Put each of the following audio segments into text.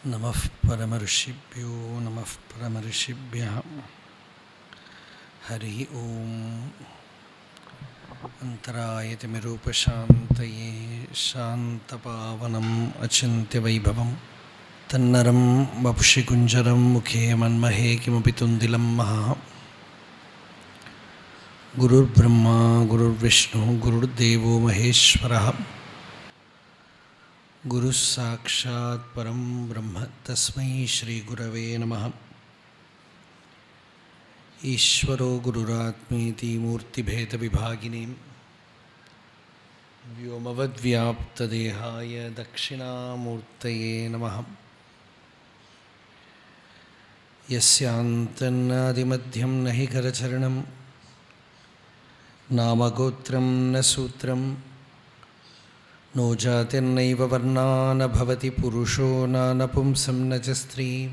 नमः परमऋषिभ्यो नमः परमऋषिभ्यः। हरि ओम्। अन्तरायतिमिरूपशान्तये शान्तपावनम् अचिन्त्यवैभवं तन्नरं वपुषि कुञ्जरं मुखे मन्महे किमपि तुन्दिलं महा। गुरुर्ब्रह्मा गुरुर्विष्णुः गुरुर्देवो महेश्वरः। गुरुः साक्षात् परं ब्रह्म तस्मै श्रीगुरवे नमः। ईश्वरो गुरुरात्मेति मूर्तिभेदविभागिने व्योमवद्व्याप्तदेहाय दक्षिणामूर्तये नमः। यस्यान्तन्नादिमध्यं न हि करचरणं नामगोत्रं न सूत्रं नो जातिर्नैव वर्णा न भवति पुरुषो न नपुंसं न च स्त्रीं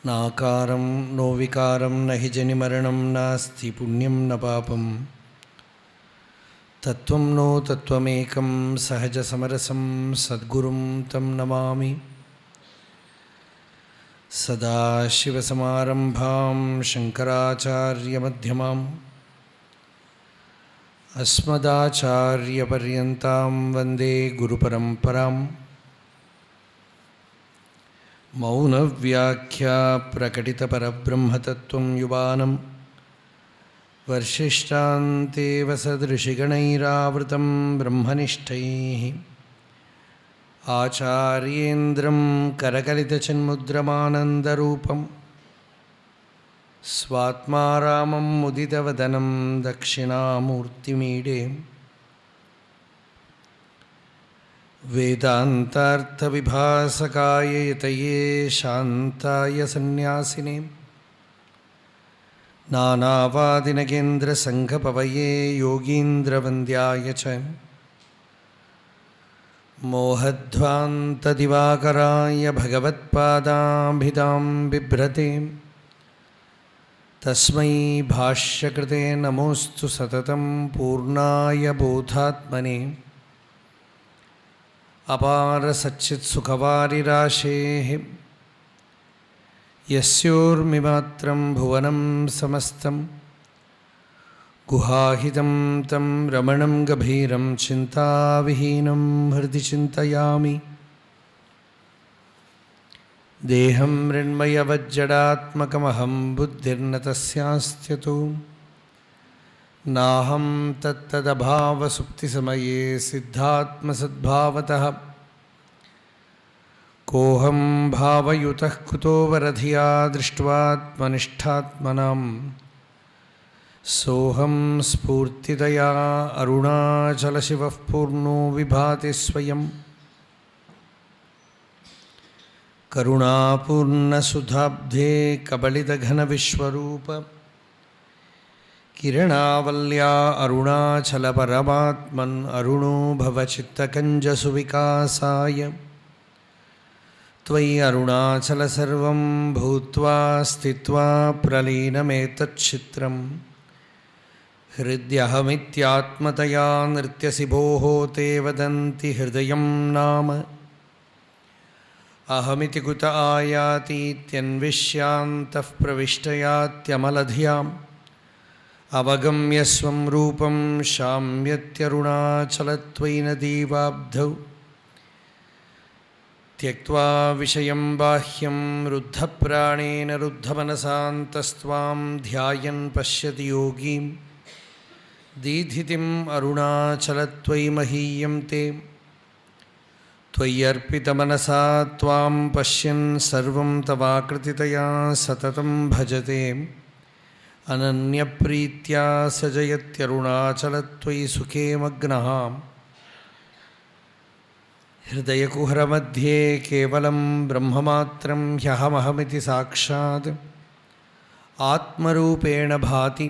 नाकारं नो विकारं न हि जनिमरणं नास्ति पुण्यं न पापं तत्त्वं नो तत्त्वमेकं सहजसमरसं सद्गुरुं तं नमामि। सदाशिवसमारम्भां शङ्कराचार्यमध्यमाम् अस्मदाचार्यपर्यन्तां वन्दे गुरुपरम्पराम्। मौनव्याख्या प्रकटितपरब्रह्मतत्त्वं युवानं वर्षिष्ठान्तेव सदृशिगणैरावृतं ब्रह्मनिष्ठैः आचार्येन्द्रं करकलितचिन्मुद्रमानन्दरूपं स्वात्मा रामं मुदितवदनं दक्षिणामूर्तिमीडे। वेदान्तार्थविभासकाय यतये शान्ताय सन्न्यासिने नानावादिनगेन्द्रसङ्घपवये योगीन्द्रवन्द्याय च मोहध्वान्तदिवाकराय भगवत्पादाभिधां बिभ्रते तस्मै भाष्यकृते नमोऽस्तु सततं पूर्णाय बोधात्मने। अपारसच्चित्सुखवारिराशेः यस्योर्मिमात्रं भुवनं समस्तं गुहाहितं तं रमणं गभीरं चिन्ताविहीनं हृदि चिन्तयामि। देहं मृण्मयवज्जडात्मकमहं बुद्धिर्न तस्यास्त्यतो नाहं तत्तदभावसुप्तिसमये सिद्धात्मसद्भावतः कोऽहं भावयुतः कुतो वरधिया दृष्ट्वात्मनिष्ठात्मनां सोऽहं स्फूर्तितया अरुणाचलशिवः पूर्णो विभाति स्वयं। करुणापूर्णसुधाब्धे कबलितघनविश्वरूप किरणावल्या अरुणाचलपरमात्मन् अरुणो भवचित्तकञ्जसुविकासाय त्वयि अरुणाचल सर्वं भूत्वा स्थित्वा प्रलीनमेतच्छित्रं हृद्यहमित्यात्मतया नृत्यसि भोः ते वदन्ति हृदयं नाम अहमिति कुत आयातीत्यन्विष्यान्तः प्रविष्टयात्यमलधियाम् अवगम्य स्वं रूपं शाम्यत्यरुणाचलत्वयि नदीवाब्धौ त्यक्त्वा विषयं बाह्यं रुद्धप्राणेन रुद्धमनसान्तस्त्वां ध्यायन् पश्यति योगीं दीधितिम् अरुणाचलत्वयि महीयं ते त्वय्यर्पितमनसा त्वां पश्यन् सर्वं तवाकृतितया सततं भजते अनन्यप्रीत्या स जयत्यरुणाचलत्वयि सुखे मग्नः। हृदयकुहरमध्ये केवलं ब्रह्ममात्रं ह्यहमहमिति साक्षात् आत्मरूपेण भाति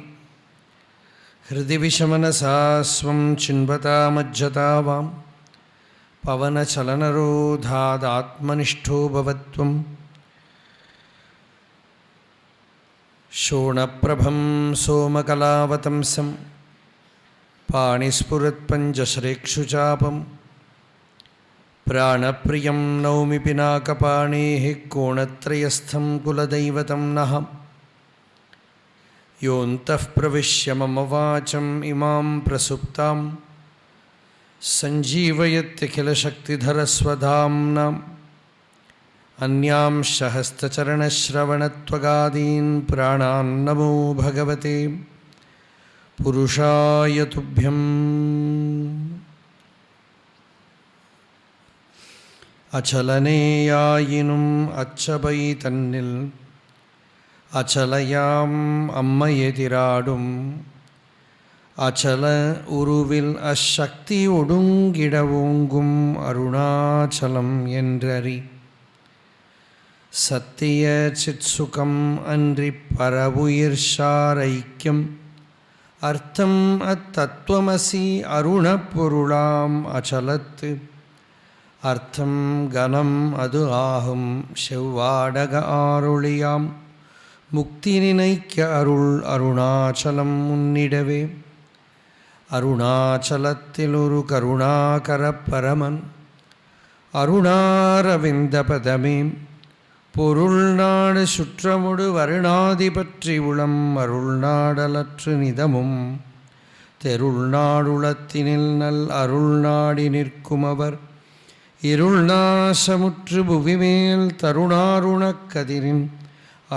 हृदि विषमनसा स्वं चिन्वता मज्जता वां पवनचलनरोधादात्मनिष्ठो भवत्वं। शोणप्रभं सोमकलावतंसं पाणिस्फुरत्पञ्चश्रेक्षुचापं प्राणप्रियं नौमि पिनाकपाणेः कोणत्रयस्थं कुलदैवतं नः योऽन्तः प्रविश्य मम वाचम् इमां प्रसुप्तां सञ्जीवयत्यखिलशक्तिधरस्वधाम्ना अन्यांश्च हस्तचरणश्रवणत्वगादीन् प्राणान् नमो भगवते पुरुषाय तुभ्यम् அச்சலனேயாயினும் அச்சபை தன்னில் அச்சலையாம் அம்மையெதிராடும் அச்சல உருவில் அச்சக்தி ஒடுங்கிட ஓங்கும் அருணாச்சலம் என்றறி சத்திய சிற்சுகம் அன்றி பரவுயிர்ஷாரைக்கியம் அர்த்தம் அத்தத்துவமசி அருணப்பொருளாம் அச்சலத்து அர்த்தம் கனம் அது ஆகும் செவ்வாடக ஆருளியாம் முக்தி நினைக்க அருள் அருணாச்சலம் முன்னிடவே அருணாச்சலத்தில் ஒரு கருணாகர பரமன் அருணாரவிந்த பதமே பொருள் நாடு சுற்றமுடு வருணாதி பற்றி உளம் அருள் நாடலற்று நிதமும் தெருள் நாடுளத்தினில் நல் அருள் நாடி நிற்கும் அவர் இருள் நாசமுற்று புவிமேல் தருணாருணக் கதிரின்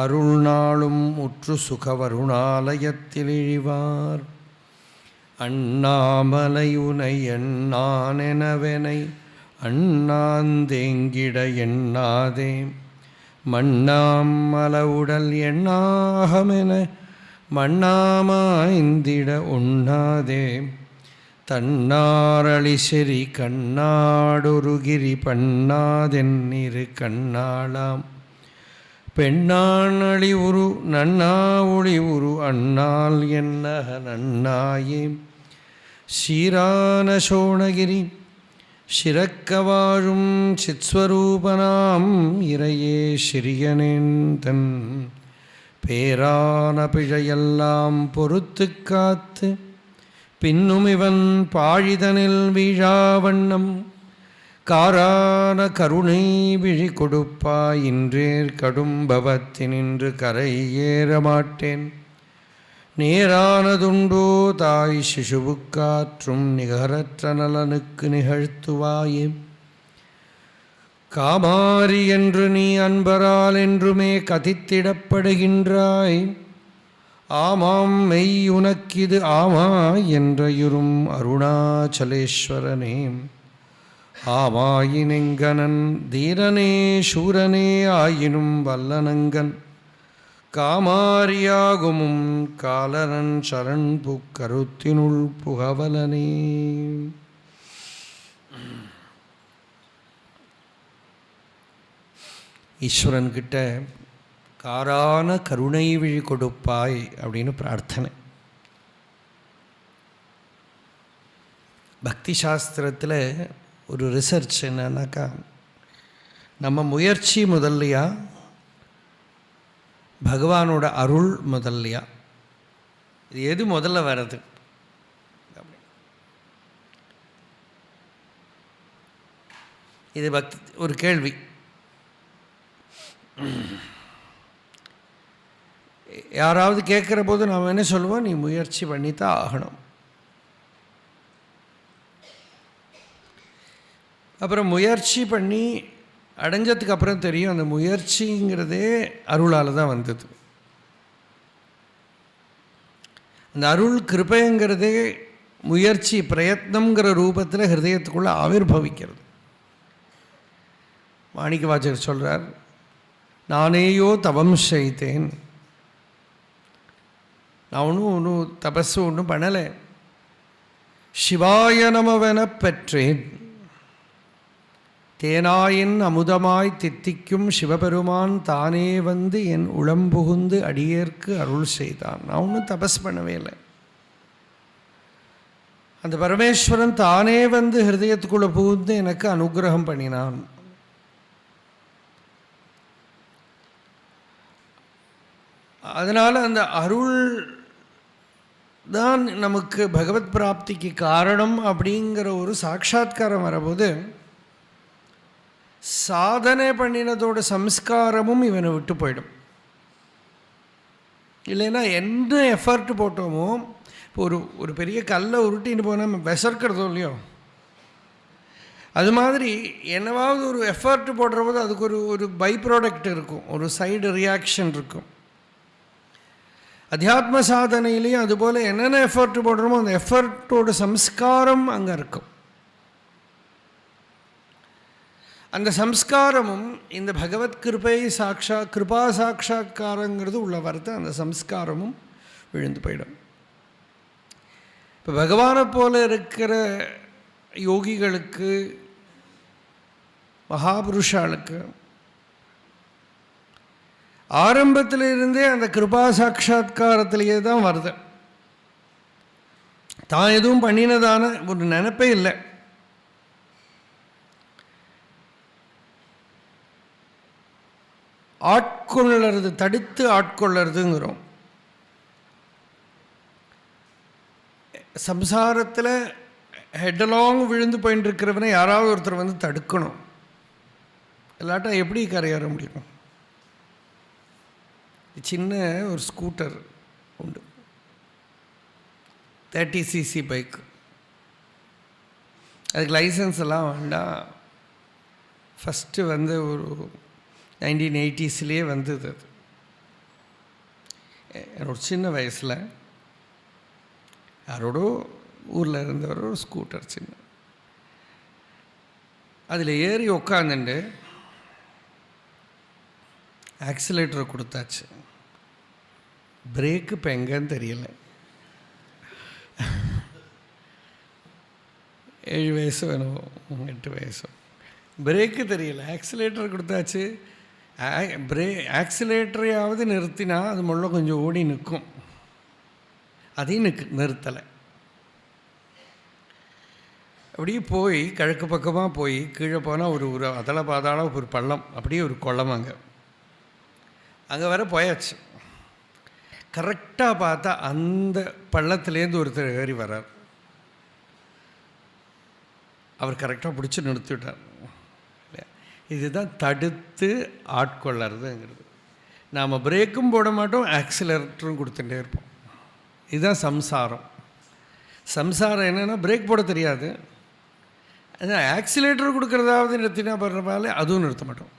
அருள் நாளும் உற்று சுகவருணாலயத்தில் இழிவார் அண்ணாமலையுனை எண்ணானெனவெனை அண்ணாந்தேங்கிட எண்ணாதே மண்ணாம் மலவுடல் எண்ணாகமென மண்ணாமாய்ந்திட உண்ணாதே தன்னாரளி செறி கண்ணாடொருகிரி பண்ணாதென்னிரு கண்ணாளாம் பெண்ணானளி உரு நன்னா ஒளி உரு அண்ணால் என்னக நன்னாயே சீரான சோணகிரி சிறக்க வாழும் சித்ஸ்வரூபனாம் இறையே சிறியனேன் தன் பேரான பிழையெல்லாம் பொறுத்து காத்து பின்னும் இவன் பாழிதனில் வீழாவண்ணம் காரான கருணை விழி கொடுப்பாய் இன்றேர் கடும்பவத்தினின்று கரை ஏற மாட்டேன் நேரானதுண்டோ தாய் சிசுவுக்காற்றும் நிகரற்ற நலனுக்கு நிகழ்த்துவாயே காமாரி என்று நீ அன்பரால் என்றுமே கதித்திடப்படுகின்றாய் ஆமாம் மெய் உனக்கிது ஆமா என்றயுறும் அருணாச்சலேஸ்வரனே ஆமாயினெங்கனன் தீரனே சூரனே ஆயினும் வல்லனங்கன் காமாரியாகுமும் காலரன் சரண் புக்கருத்தினுள் புகவலனே. ஈஸ்வரன்கிட்ட காரான கருணை விழி கொடுப்பாய் அப்படின்னு பிரார்த்தனை. பக்தி சாஸ்திரத்தில் ஒரு ரிசர்ச் என்னன்னாக்கா, நம்ம முயற்சி முதல்லையா பகவானோட அருள் முதல்லையா, இது எது முதல்ல வர்றது? இது பக்தி ஒரு கேள்வி. யாராவது கேட்குற போது நாம் என்ன சொல்லுவோம்? நீ முயற்சி பண்ணித்தான் ஆகணும். அப்புறம் முயற்சி பண்ணி அடைஞ்சதுக்கு அப்புறம் தெரியும் அந்த முயற்சிங்கிறதே அருளால் தான் வந்தது. அந்த அருள் கிருபைங்கிறதே முயற்சி பிரயத்னங்கிற ரூபத்தில் ஹிருதயத்துக்குள்ளே ஆவிர்பவிக்கிறது. மாணிக்க வாசகர் சொல்கிறார், நானேயோ தவம் செய்தேன், நான் ஒன்றும் தபஸு ஒன்றும் பண்ணலை, சிவாய நமவென பெற்றேன், தேனாயின் அமுதமாய் தித்திக்கும் சிவபெருமான் தானே வந்து என் உளம்புகுந்து அடியேற்கு அருள் செய்தான். நான் ஒன்றும் தபஸ் பண்ணவே இல்லை. அந்த பரமேஸ்வரன் தானே வந்து ஹிருதயத்துக்குள்ளே புகுந்து எனக்கு அனுகிரகம் பண்ணினான். அதனால் அந்த அருள் தான் நமக்கு பகவத் பிராப்திக்கு காரணம் அப்படிங்கிற ஒரு சாட்சாத்காரம் வரபோது சாதனை பண்ணினதோட சம்ஸ்காரமும் இவனை விட்டு போயிடும். இல்லைன்னா என்ன எஃபர்ட் போட்டோமோ, இப்போ ஒரு பெரிய கல்லை உருட்டின்னு போனால் விசர்க்கிறதோ இல்லையோ, அது மாதிரி என்னவாவது ஒரு எஃபர்ட் போடுற போது அதுக்கு ஒரு பை ப்ராடக்ட் இருக்கும், ஒரு சைடு ரியாக்ஷன் இருக்கும். அத்தியாத்ம சாதனையிலையும் அதுபோல் என்னென்ன எஃபர்ட் போடுறோமோ அந்த எஃபர்ட்டோட சம்ஸ்காரம் அங்கே இருக்கும். அந்த சம்ஸ்காரமும் இந்த பகவத் கிருபை கிருபா சாட்சா்காரங்கிறது உள்ள வரது, அந்த சம்ஸ்காரமும் விழுந்து போயிடும். இப்போ பகவானை போல இருக்கிற யோகிகளுக்கு, மகாபுருஷாளுக்கு ஆரம்பத்திலிருந்தே அந்த கிருபா சாட்சா்காரத்திலேயே தான் வருது. தான் எதுவும் பண்ணினதான ஒரு நினைப்பே இல்லை. ஆட்கொள்ளறது, தடுத்து ஆட்கொள்ளறதுங்கிறோம். சம்சாரத்தில் ஹெட்டலாங் விழுந்து போயின்னு இருக்கிறவனை யாராவது ஒருத்தர் வந்து தடுக்கணும், இல்லாட்டா எப்படி கரையேற முடியும்? சின்ன ஒரு ஸ்கூட்டர் உண்டு, 30cc பைக். அதுக்கு லைசன்ஸ் எல்லாம் வேண்டாம். ஃபஸ்ட்டு வந்து ஒரு 1980s வந்தது. அது என்னோட சின்ன வயசில் யாரோட ஊரில் இருந்தவர் ஒரு ஸ்கூட்டர் சின்ன, அதில் ஏறி உக்காந்துட்டு ஆக்சிலேட்டரை கொடுத்தாச்சு. பிரேக்கு இப்போ எங்கன்னு தெரியல. 7 வயசோ வேணும், 8 வயசோ, பிரேக்கு தெரியல. ஆக்சிலேட்டர் கொடுத்தாச்சு. ஆக்சிலேட்டரையாவது நிறுத்தினா அது முள்ள கொஞ்சம் ஓடி நிற்கும், அதையும் நிறுத்தலை. அப்படியே போய் கிழக்கு பக்கமாக போய் கீழே போனால் ஒரு அதள பாதாள ஒரு பள்ளம், அப்படியே ஒரு குளம். அங்கே வர போயாச்சு. கரெக்டாக பார்த்தா அந்த பள்ளத்துலேருந்து ஒருத்தர் ஏறி வர்றார். அவர் கரெக்டாக பிடிச்சி நிறுத்திவிட்டார். இதுதான் தடுத்து ஆட்கொள்ளறதுங்கிறது. நாம் பிரேக்கும் போட மாட்டோம், ஆக்சிலரேட்டரும் கொடுத்துட்டே இருப்போம். இதுதான் சம்சாரம். சம்சாரம் என்னென்னா பிரேக் போட தெரியாது, அதான் ஆக்சிலேட்டர் கொடுக்குறதாவது நிறுத்தினா படுறப்பால அதுவும் நிறுத்த மாட்டோம்.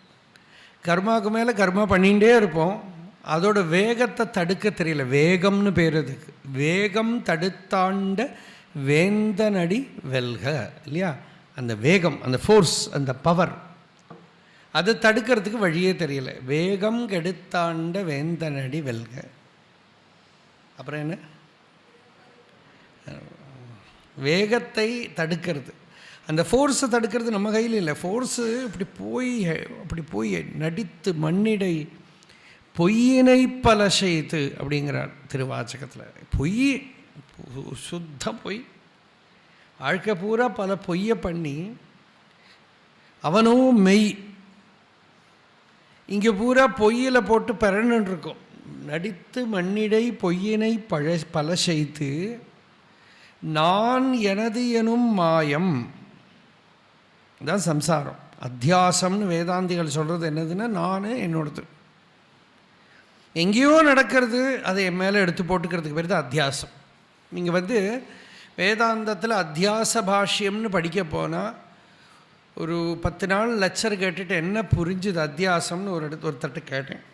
கர்மாவுக்கு மேலே கர்மா பண்ணிகிட்டே இருப்போம், அதோட வேகத்தை தடுக்க தெரியல. வேகம்னு பேர் அதுக்கு. வேகம் தடுத்தாண்ட வேந்தனடி வெல்க இல்லையா? அந்த வேகம், அந்த ஃபோர்ஸ், அந்த பவர், அது தடுக்கிறதுக்கு வழியே தெரியல. வேகம் கெடுத்தாண்ட வேந்தனடி வெல்க. அப்புறம் என்ன? வேகத்தை தடுக்கிறது, அந்த ஃபோர்ஸை தடுக்கிறது நம்ம கையில் இல்லை. ஃபோர்ஸு அப்படி போய் நடித்து மண்ணிடை பொய்யினை பல செய்து அப்படிங்கிறார் திருவாச்சகத்தில். பொய், சுத்த பொய், வாழ்க்கை பூரா பல பொய்யை பண்ணி அவனோ மெய். இங்கே பூரா பொய்யில் போட்டு பெறணுன்னு இருக்கும். நடித்து மண்ணிடை பொய்யினை பல செய்து நான் எனது எனும் மாயம் தான் சம்சாரம். அத்தியாசம்னு வேதாந்திகள் சொல்கிறது என்னதுன்னா, நான் என்னோடது எங்கேயோ நடக்கிறது அதை என் மேலே எடுத்து போட்டுக்கிறதுக்கு பேர் தான் அத்தியாசம். நீங்கள் வேதாந்தத்தில் அத்தியாச பாஷ்யம்னு படிக்க போனால் ஒரு 10 நாள் லெக்சர் கேட்டுட்டு என்ன புரிஞ்சுது அத்தியாசம்னு ஒருத்தட்ட கேட்டேன்.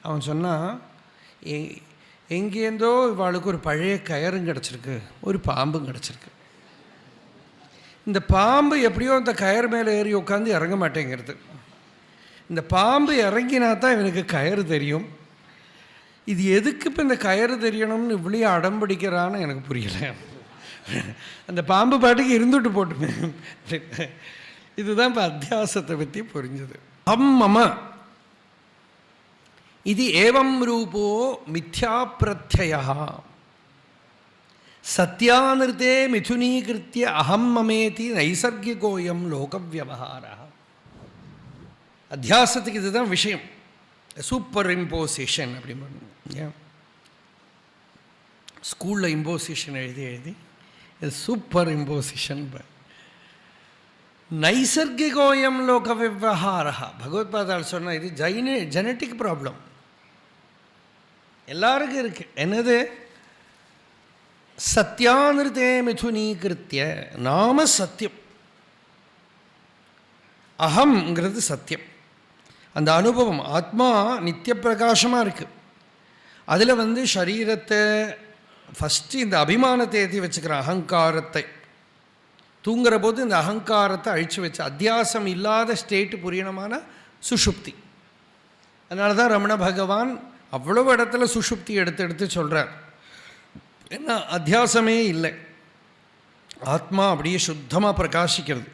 அவன் சொன்னான், எங்கேருந்தோ இவாளுக்கு ஒரு பழைய கயரும் கிடச்சிருக்கு, ஒரு பாம்பும் கிடச்சிருக்கு. இந்த பாம்பு எப்படியோ இந்த கயர் மேலே ஏறி உட்காந்து இறங்க மாட்டேங்கிறது. இந்த பாம்பு இறங்கினா தான் இவனுக்கு கயறு தெரியும். இது எதுக்கு இப்போ இந்த கயறு தெரியணும்னு இவ்வளோ அடம்பிடிக்கிறான்னு எனக்கு புரியலை. அந்த பாம்பு பாட்டுக்கு இருந்துட்டு போட்டுமே. இதுதான் இப்போ அத்தியாசத்தை பற்றி புரிஞ்சது. மம இது ஏவம் ரூபோ மித்யா பிரத்யய சத்யானிருத்தே மிதுனீகிருத்திய அகம் மமேதி நைசர்கிகோயம் லோகவியவஹார. அத்தியாசத்துக்கு இதுதான் விஷயம். சூப்பர் இம்போசிஷன் அப்படின்னு ஸ்கூலில் இம்போசிஷன் எழுதி இது சூப்பர் இம்போசிஷன். நைசர்கிகோயம் லோக விவகாரா. பகவத்பாதால் சொன்ன இது ஜெனட்டிக் ப்ராப்ளம் எல்லாருக்கும் இருக்கு. என்னது? சத்யானிருத்தே மிதுனீகிருத்திய நாம சத்தியம். அகம்ங்கிறது சத்தியம். அந்த அனுபவம் ஆத்மா நித்திய பிரகாசமாக இருக்குது. அதில் சரீரத்தை ஃபஸ்ட்டு இந்த அபிமானத்தை ஏற்றி வச்சுக்கிறேன், அகங்காரத்தை. தூங்குற போது இந்த அகங்காரத்தை அழித்து வச்சு அத்தியாசம் இல்லாத ஸ்டேட்டு புரியணமான சுஷுப்தி. அதனால தான் ரமண பகவான் அவ்வளவு இடத்துல சுஷுப்தி எடுத்து சொல்கிறார். ஏன்னா அத்தியாசமே இல்லை, ஆத்மா அப்படியே சுத்தமாக பிரகாசிக்கிறது.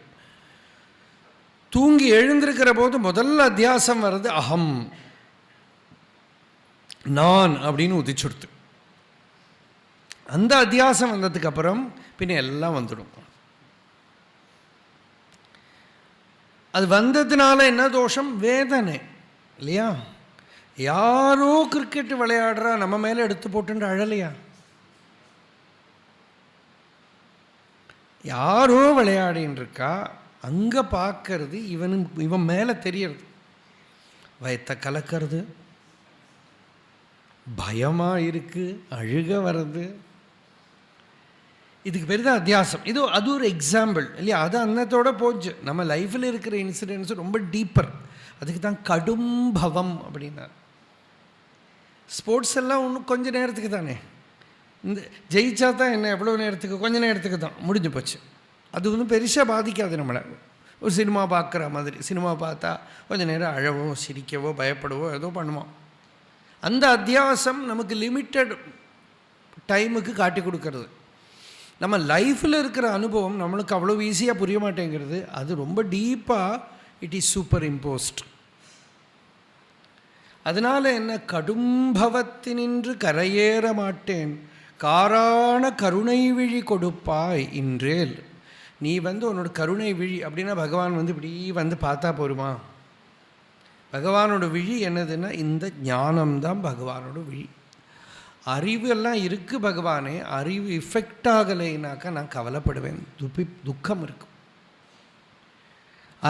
தூங்கி எழுந்திருக்கிற போது முதல்ல அத்தியாசம் வர்றது அகம், நான் அப்படின்னு உதிச்சுடுத்து. அந்த அத்தியாசம் வந்ததுக்கு அப்புறம் பின்ன எல்லாம் வந்துடும். அது வந்ததுனால என்ன தோஷம்? வேதனை இல்லையா? யாரோ கிரிக்கெட் விளையாடுறா, நம்ம மேலே எடுத்து போட்டு அழலையா? யாரோ விளையாடின்னு இருக்கா, அங்கே பார்க்கறது இவன் மேலே தெரியறது, வயத்தை கலக்கிறது, பயமாக இருக்குது, அழுக வர்றது. இதுக்கு பேர் தான் அத்தியாசம். அது ஒரு எக்ஸாம்பிள் இல்லையா? அது அன்னத்தோட போச்சு. நம்ம லைஃப்பில் இருக்கிற இன்சிடென்ட்ஸ் ரொம்ப டீப்பர். அதுக்கு தான் கடும் பவம் அப்படின்னா. ஸ்போர்ட்ஸ் எல்லாம் ஒன்றும் கொஞ்சம் நேரத்துக்கு தானே. இந்த ஜெயிச்சா தான் என்ன, எவ்வளோ நேரத்துக்கு? கொஞ்சம் நேரத்துக்கு தான், முடிஞ்சு போச்சு. அது ஒன்றும் பெருசாக பாதிக்காது நம்மளை. ஒரு சினிமா பார்க்குற மாதிரி, சினிமா பார்த்தா கொஞ்சம் நேரம் அழவோ சிரிக்கவோ பயப்படவோ ஏதோ பண்ணுவோம். அந்த அத்தியாசம் நமக்கு லிமிட்டட் டைமுக்கு காட்டி கொடுக்கறது. நம்ம லைஃப்பில் இருக்கிற அனுபவம் நம்மளுக்கு அவ்வளோ ஈஸியாக புரிய மாட்டேங்கிறது. அது ரொம்ப டீப்பாக இட் இஸ் சூப்பர் இம்போஸ்ட். அதனால் என்ன? கடும்பவத்தினின்று கரையேற மாட்டேன், காரான கருணை விழி கொடுப்பாய் இன்றேல். நீ உன்னோட கருணை விழி அப்படின்னா பகவான் இப்படி பார்த்தா போருமா? பகவானோட விழி என்னதுன்னா இந்த ஞானம்தான் பகவானோட விழி. அறிவு எல்லாம் இருக்குது பகவானே, அறிவு இஃபெக்ட் ஆகலைனாக்கா நான் கவலைப்படுவேன், துக்கம் இருக்கும்.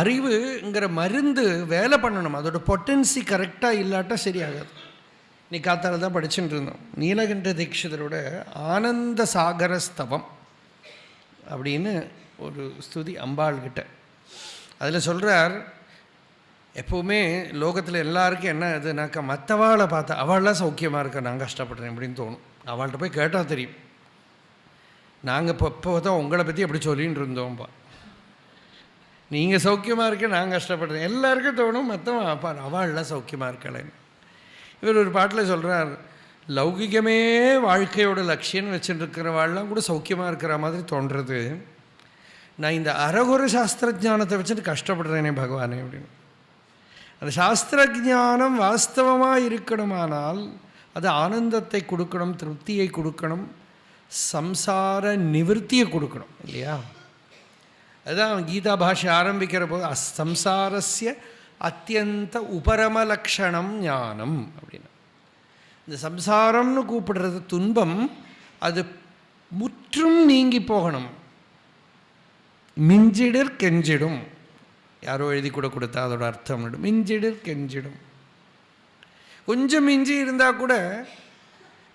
அறிவுங்கிற மருந்து வேலை பண்ணணும், அதோட பொட்டன்சி கரெக்டாக இல்லாட்டா சரியாகாது. நீ காத்தால தான் படிச்சுட்டு இருந்தோம், நீலகண்ட தீட்சிதரோட ஆனந்த சாகரஸ்தவம் அப்படின்னு ஒரு ஸ்துதி அம்பாள்கிட்ட. அதில் சொல்கிறார், எப்போவுமே லோகத்தில் எல்லாருக்கும் என்ன இதுனாக்கா மற்றவாளை பார்த்தா அவள்லாம் சௌக்கியமாக இருக்கா, நான் கஷ்டப்படுறேன் அப்படின்னு தோணும். அவள்கிட்ட போய் கேட்டால் தெரியும். நாங்கள் இப்போ தான் உங்களை பற்றி எப்படி சொல்லின்னு இருந்தோம்பா, நீங்கள் சௌக்கியமாக இருக்க நான் கஷ்டப்படுறேன். எல்லாருக்கும் தோணும் மற்றவன் அப்பா அவள்லாம் சௌக்கியமாக இருக்கலைன்னு. இவர் ஒரு பாட்டில் சொல்கிறார், லௌகிகமே வாழ்க்கையோட லட்சியம்னு வச்சுட்டுருக்கிறவாள்லாம் கூட சௌக்கியமாக இருக்கிற மாதிரி தோன்றுறது, நான் இந்த அரகுர சாஸ்திரஜானத்தை வச்சுட்டு கஷ்டப்படுறேனே பகவானே அப்படின்னு. அந்த சாஸ்திரஜானம் வாஸ்தவமாக இருக்கணுமானால் அது ஆனந்தத்தை கொடுக்கணும், திருப்தியை கொடுக்கணும், சம்சார நிவர்த்தியை கொடுக்கணும் இல்லையா? அதுதான் கீதா பாஷை ஆரம்பிக்கிற போது சம்சாரஸ்ய அத்தியந்த உபரமலக்ஷணம் ஞானம் அப்படின்னா. இந்த சம்சாரம்னு கூப்பிடுறது துன்பம், அது முற்றும் நீங்கி போகணும். மிஞ்சிடர் கெஞ்சிடும், யாரோ எழுதி கூட கொடுத்தா அதோட அர்த்தம் மிஞ்சிடர் கெஞ்சிடும். கொஞ்சம் மிஞ்சி இருந்தால் கூட,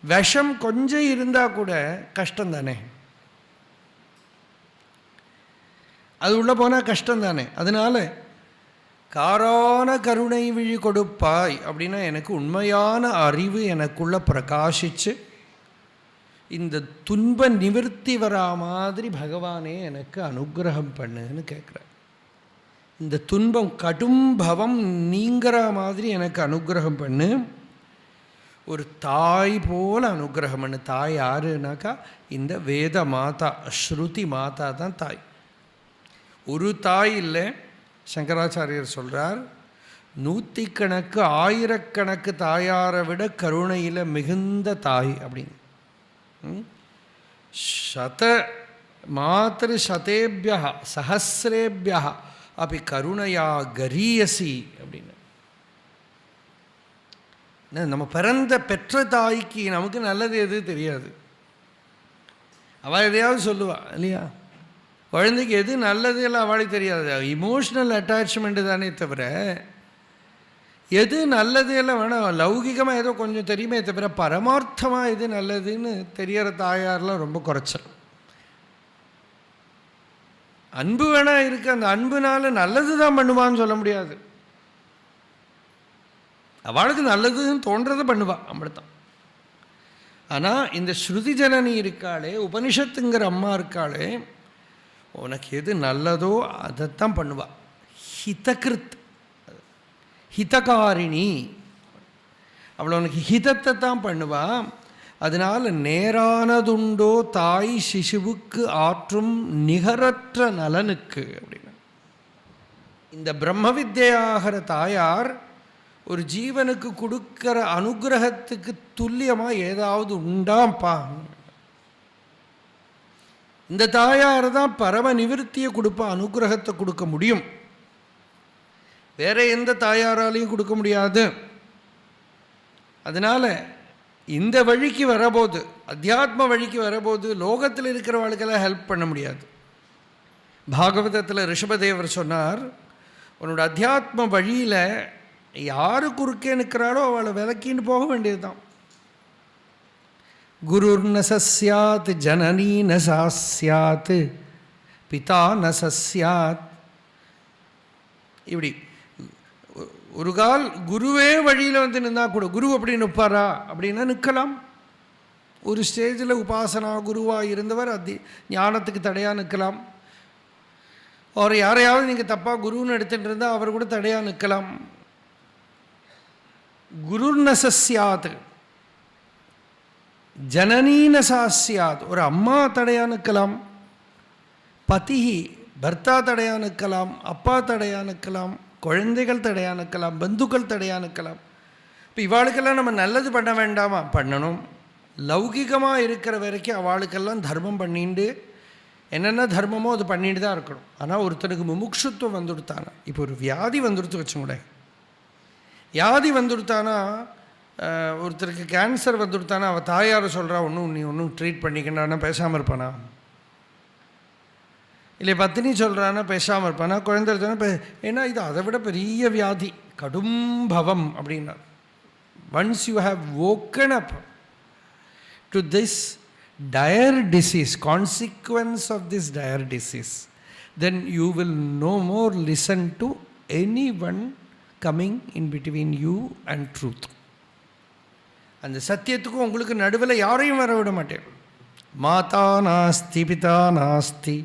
விஷம் கொஞ்சம் இருந்தால் கூட கஷ்டம் தானே, அது உள்ளே போனால் கஷ்டம் தானே. அதனால காரான கருணை விழி கொடுப்பாய் அப்படின்னா எனக்கு உண்மையான அறிவு எனக்குள்ள பிரகாசிச்சு இந்த துன்ப நிவர்த்தி வரா மாதிரி பகவானே எனக்கு அனுகிரகம் பண்ணுன்னு கேட்குறேன். இந்த துன்பம் கடும் பவம் நீங்கிற மாதிரி எனக்கு அனுகிரகம் பண்ணு, ஒரு தாய் போல் அனுகிரகம் பண்ணு. தாய் யாருனாக்கா இந்த வேத மாதா, ஸ்ருதி மாதா தான் தாய். ஒரு தாய் இல்லை, சங்கராச்சாரியர் சொல்கிறார், 100 கணக்கு 1000 கணக்கு தாயாரை விட கருணையில் மிகுந்த தாய் அப்படின்னு. மாத்திரு சதேபியா சஹசிரேபியா அப்படி கருணையா கரியசி அப்படின்னு. நம்ம பிறந்த பெற்ற தாய்க்கு நமக்கு நல்லது எது தெரியாது, அவள் எதையாவது சொல்லுவா இல்லையா? குழந்தைக்கு எது நல்லது எல்லாம் அவளுக்கு தெரியாது. இமோஷ்னல் அட்டாச்மெண்ட்டு தானே தவிர எது நல்லது எல்லாம் வேணாம். லௌகிகமாக ஏதோ கொஞ்சம் தெரியுமே தவிர பரமார்த்தமாக எது நல்லதுன்னு தெரியற தாயாரெலாம் ரொம்ப குறைச்சல். அன்பு வேணா இருக்குது, அந்த அன்புனால நல்லது தான் பண்ணுவான்னு சொல்ல முடியாது. அவளுக்கு நல்லதுன்னு தோன்றதை பண்ணுவாள், அப்படித்தான். ஆனால் இந்த ஸ்ருதி ஜனனி இருக்காளே, உபனிஷத்துங்கிற அம்மா இருக்காளே, உனக்கு எது நல்லதோ அதைத்தான் பண்ணுவாள். ஹிதகிருத், ஹிதகாரிணி, அவள் உனக்கு ஹிதத்தை தான் பண்ணுவாள். அதனால் நேரானதுண்டோ தாய் சிசுவுக்கு ஆற்றும் நிகரற்ற நலனுக்கு அப்படின்னு. இந்த பிரம்ம வித்யாகிற தாயார் ஒரு ஜீவனுக்கு கொடுக்கிற அனுகிரகத்துக்கு துல்லியமாக ஏதாவது உண்டாப்பா. இந்த தாயார் தான் பரம நிவிருத்தியை கொடுப்பா, அனுகிரகத்தை கொடுக்க முடியும். வேற எந்த தாயாராலையும் கொடுக்க முடியாது. அதனால் இந்த வழிக்கு வரபோது, அத்தியாத்ம வழிக்கு வரபோது லோகத்தில் இருக்கிறவர்களுக்கெல்லாம் ஹெல்ப் பண்ண முடியாது. பாகவதத்தில் ரிஷபதேவர் சொன்னார், உன்னோட அத்தியாத்ம வழியில் யார் குறுக்கே நிற்கிறாரோ அவளை விலக்கின்னு போக வேண்டியது தான். குருர் ந சஸ்யாத் ஜனனி ந சாஸ்யாத் பிதா ந சஸ்யாத். இப்படி ஒரு கால் குருவே வழியில் வந்து நின்னா கூட, குரு அப்படி நிற்பாரா அப்படின்னா நிற்கலாம். ஒரு ஸ்டேஜில் உபாசனா குருவாக இருந்தவர் ஞானத்துக்கு தடையாக நிற்கலாம். அவர் யாரையாவது நீங்கள் தப்பாக குருன்னு எடுத்துகிட்டு இருந்தால் அவர் கூட தடையாக நிற்கலாம். குருர்நசஸ்யாத் ஜனனீனசாஸ்யாத், ஒரு அம்மா தடையாக நிற்கலாம், பதி பர்த்தா தடையாக நிற்கலாம், அப்பா தடையாக நிற்கலாம், குழந்தைகள் தடையாக நிற்கலாம், பந்துக்கள் தடையாக நிற்கலாம். இப்போ இவாளுக்கெல்லாம் நம்ம நல்லது பண்ண வேண்டாமா? பண்ணணும். லௌகிகமாக இருக்கிற வரைக்கும் அவளுக்கெல்லாம் தர்மம் பண்ணிட்டு என்னென்ன தர்மமோ அது பண்ணிட்டு தான் இருக்கணும். ஆனால் ஒருத்தனுக்கு முமுட்சுத்துவம் வந்துடுத்தானா, இப்போ ஒரு வியாதி வந்துடுத்து வச்சுக்கூட, வியாதி வந்துடுத்தானா, ஒருத்தருக்கு கேன்சர் வந்துடுத்தானா, அவள் தாயார் சொல்கிறா நீ ஒன்றும் ட்ரீட் பண்ணிக்கணும்னா பேசாமல் இருப்பானா? இல்லை பத்தினி சொல்கிறான்னா பேசாமல் இருப்பானா? குழந்தை எடுத்தானா ஏன்னா இது அதை விட பெரிய வியாதி, கடும் பவம் அப்படின்னா. Once you have woken up to this dire disease, consequence of this dire disease, then you will no more listen to anyone coming in between you and truth. அந்த சத்தியத்துக்கும் உங்களுக்கு நடுவில் யாரையும் வர விட மாட்டேன். மாதா நாஸ்தி பிதா நாஸ்தி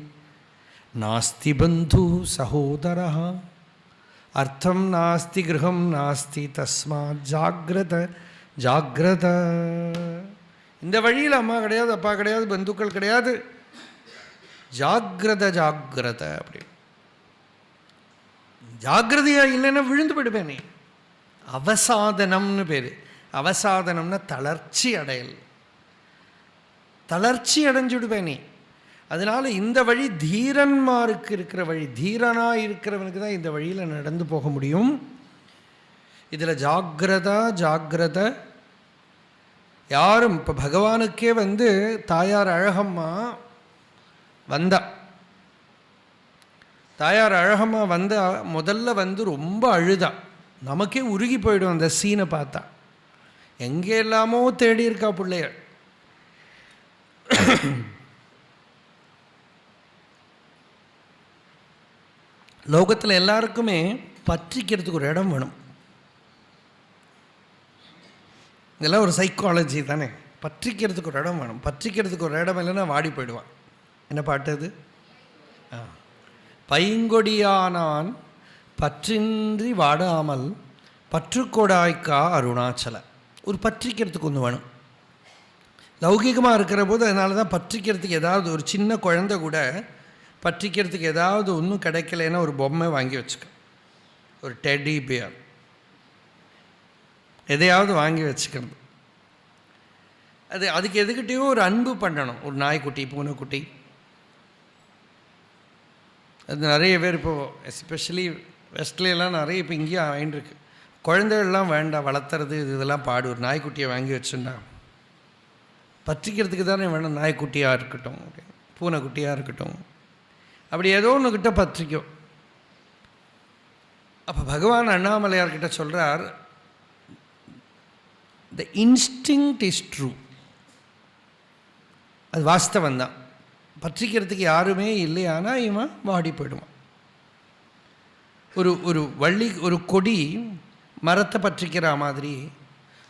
நாஸ்தி பந்து சகோதரா அர்த்தம் நாஸ்தி கிரகம் நாஸ்தி தஸ்மாத் ஜாக்ரத ஜாக்ரத. இந்த வழியில் அம்மா கிடையாது, அப்பா கிடையாது, பந்துக்கள் கிடையாது. ஜாக்ரத ஜாக்ரத அப்படி. ஜாகிரதையாக இல்லைன்னா விழுந்து போயிடுவேனே. அவசாதனம்னு பேர். அவசாதனம்னா தளர்ச்சி அடையல், தளர்ச்சி அடைஞ்சுடுவேனே. அதனால் இந்த வழி தீரன்மாருக்கு இருக்கிற வழி, தீரனாக இருக்கிறவனுக்கு தான் இந்த வழியில் நடந்து போக முடியும். இதில் ஜாகிரதா ஜாகிரத. யாரும் இப்போ பகவானுக்கே வந்து தாயார் அழகம்மா வந்தா, தாயார் அழகம்மா வந்த முதல்ல வந்து ரொம்ப அழுதா. நமக்கே உருகி போயிடும் அந்த சீனை பார்த்தா. எங்கே எல்லாமோ தேடி இருக்கா பிள்ளைய. லோகத்தில் எல்லாருக்குமே பற்றிக்கிறதுக்கு ஒரு இடம் வேணும். இதெல்லாம் ஒரு சைக்காலஜி தானே. பற்றிக்கிறதுக்கு ஒரு இடம் வேணும். பற்றிக்கிறதுக்கு ஒரு இடம் இல்லைன்னா வாடி போயிடுவான். என்ன பாட்டு அது? பைங்கொடியானான் பற்றின்றி வாடாமல் பற்றுக்கொடாய்க்கா அருணாச்சல. ஒரு பற்றிக்கிறதுக்கு ஒன்று வேணும். லௌகிகமாக இருக்கிற போது அதனால தான் பற்றிக்கிறதுக்கு ஏதாவது ஒரு சின்ன குழந்தை கூட பற்றிக்கிறதுக்கு ஏதாவது ஒன்றும் கிடைக்கலன்னா ஒரு பொம்மை வாங்கி வச்சுக்க, ஒரு டெடி பியர் எதையாவது வாங்கி வச்சுக்கிறது. அதுக்கு எதுக்கிட்டேயோ ஒரு அன்பு பண்ணணும். ஒரு நாய்க்குட்டி, பூனைக்குட்டி, அது நிறைய பேர் இப்போது எஸ்பெஷலி வெஸ்ட்லேலாம் நிறைய இப்போ இங்கேயும் ஆயின்ட்டுருக்கு. குழந்தைகள்லாம் வேண்டாம் வளர்த்துறது இதெல்லாம் பாடு. ஒரு நாய்க்குட்டியை வாங்கி வச்சுன்னா பற்றிக்கிறதுக்கு தானே வேணும். நாய்க்குட்டியாக இருக்கட்டும், பூனைக்குட்டியாக இருக்கட்டும், அப்படி ஏதோ ஒன்றுக்கிட்ட பற்றிக்கும். அப்போ பகவான் அண்ணாமலையார்கிட்ட சொல்கிறார், த இன்ஸ்டிங்க்ட் இஸ் ட்ரூ. அது வாஸ்தவந்தான். பற்றிக்கிறதுக்கு யாருமே இல்லையானா இவன் வாடி போயிடுவான். ஒரு வள்ளி, ஒரு கொடி மரத்தை பற்றிக்கிற மாதிரி.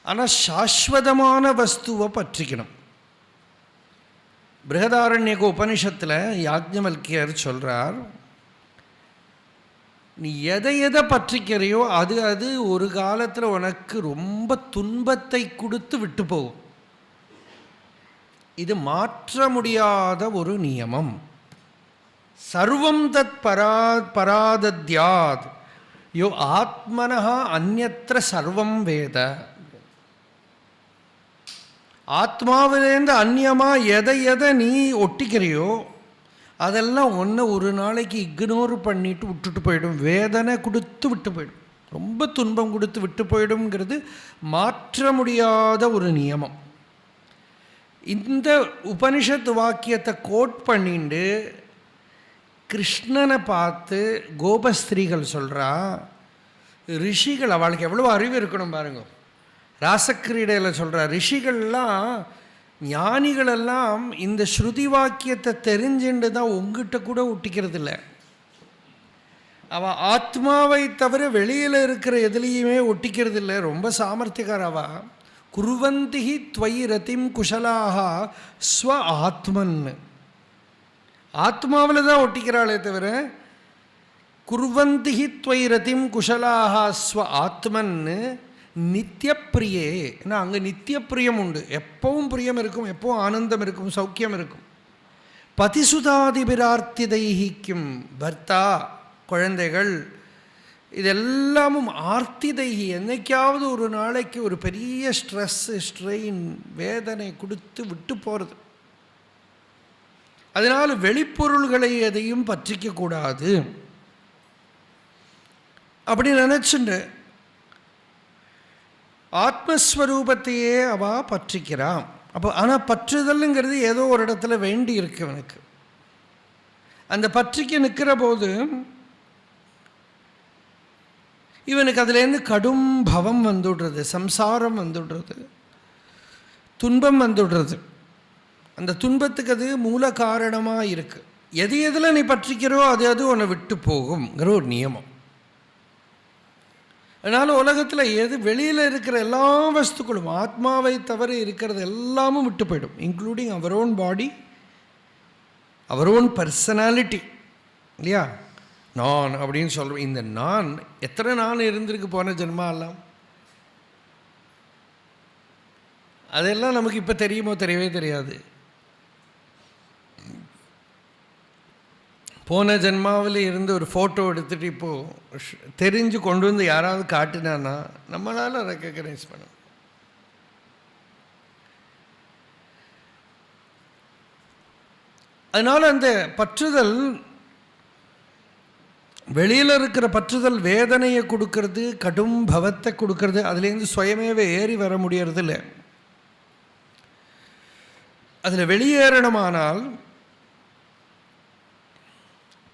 ஆனால் சாஸ்வதமான வஸ்துவை பற்றிக்கணும். பிருஹதாரண்யக உபனிஷத்தில் யாக்ஞவல்கியர் சொல்கிறார், நீ எதை எதை பற்றிக்கிறையோ அது ஒரு காலத்தில் உனக்கு ரொம்ப துன்பத்தை கொடுத்து விட்டு போகும். இது மாற்ற முடியாத ஒரு நியமம். சர்வம் தத் பராதத்யாத் யோ ஆத்மனஹா அந்யத்ர சர்வம் வேத. ஆத்மாவிலேருந்து அந்நியமாக எதை நீ ஒட்டிக்கிறையோ அதெல்லாம் ஒன்று ஒரு நாளைக்கு இக்னோர் பண்ணிட்டு விட்டுட்டு போயிடும். வேதனை கொடுத்து விட்டு போயிடும், ரொம்ப துன்பம் கொடுத்து விட்டு போயிடும்ங்கிறது மாற்ற முடியாத ஒரு நியமம். இந்த உபனிஷத்து வாக்கியத்தை கோட் பண்ணிட்டு கிருஷ்ணனை பார்த்து கோபஸ்திரீகள் சொல்கிறா, ரிஷிகள் அவளுக்கு எவ்வளோ அறிவு இருக்கணும் பாருங்க. ராசக்கிரீடையில் சொல்கிறா, ரிஷிகள்லாம் ஞானிகளெல்லாம் இந்த ஸ்ருதி வாக்கியத்தை தெரிஞ்சுட்டு தான் உங்ககிட்ட கூட ஒட்டிக்கிறது இல்லை. அவள் ஆத்மாவை தவிர வெளியில் இருக்கிற எதுலேயுமே ஒட்டிக்கிறது இல்லை. ரொம்ப சாமர்த்தியக்காரவா. குர்வந்திஹி த்வயி ரதிம் குஷலாக ஸ்வ ஆத்மன். ஆத்மாவில் தான் ஒட்டிக்கிறாளே தவிர குர்வந்திஹி த்வயி ரதிம் குஷலாக ஸ்வ ஆத்மன் நித்திய பிரியே. ஏன்னா அங்கே நித்திய பிரியம் உண்டு, எப்பவும் பிரியம் இருக்கும், எப்பவும் ஆனந்தம் இருக்கும், சௌக்கியம் இருக்கும். பதிசுதாதிபிரார்த்தி தைஹிக்கும், பர்த்தா, குழந்தைகள், இதெல்லாமும் ஆர்த்தி தைஹி. என்னைக்காவது ஒரு நாளைக்கு ஒரு பெரிய ஸ்ட்ரெஸ்ஸு, ஸ்ட்ரெயின், வேதனை கொடுத்து விட்டு போகிறது. அதனால் வெளிப்பொருள்களை எதையும் பற்றிக்கக்கூடாது அப்படி நினச்சுண்டு ஆத்மஸ்வரூபத்தையே அவள் பற்றிக்கிறான். அப்போ ஆனால் பற்றுதல்ங்கிறது ஏதோ ஒரு இடத்துல வேண்டி இருக்கு அவனுக்கு. அந்த பற்றிக்க நிற்கிற போது இவனுக்கு அதுலேருந்து கடும் பவம் வந்துடுறது, சம்சாரம் வந்துடுறது, துன்பம் வந்துடுறது. அந்த துன்பத்துக்கு அது மூல காரணமாக இருக்குது. எது எதில் நீ பற்றிக்கிறோ அது உன்னை விட்டு போகுங்கிற ஒரு நியமம். அதனால் உலகத்தில் எது வெளியில் இருக்கிற எல்லா வஸ்துக்களும் ஆத்மாவை தவிர இருக்கிறது எல்லாமும் விட்டு போயிடும், இன்க்ளூடிங் அவர் ஓன் பாடி, அவர் ஓன் பர்சனாலிட்டி. இல்லையா? நான் அப்படின்னு சொல்கிறோம். இந்த நான் எத்தனை நான் இருந்திருக்கு போன ஜென்மா எல்லாம், அதெல்லாம் நமக்கு இப்போ தெரியுமோ தெரியவே தெரியாது. போன ஜென்மாவில் இருந்து ஒரு ஃபோட்டோ எடுத்துகிட்டு இப்போது தெரிஞ்சு கொண்டு வந்து யாராவது காட்டினான்னா நம்மளால் ரெக்கக்னைஸ் பண்ண. அதனால் அந்த பற்றுதல், வெளியில் இருக்கிற பற்றுதல் வேதனையை கொடுக்கறது, கடும் பவத்தை கொடுக்கறது, அதுலேருந்து சுயமேவே ஏறி வர முடியறது இல்லை. அதில் வெளியேறணுமானால்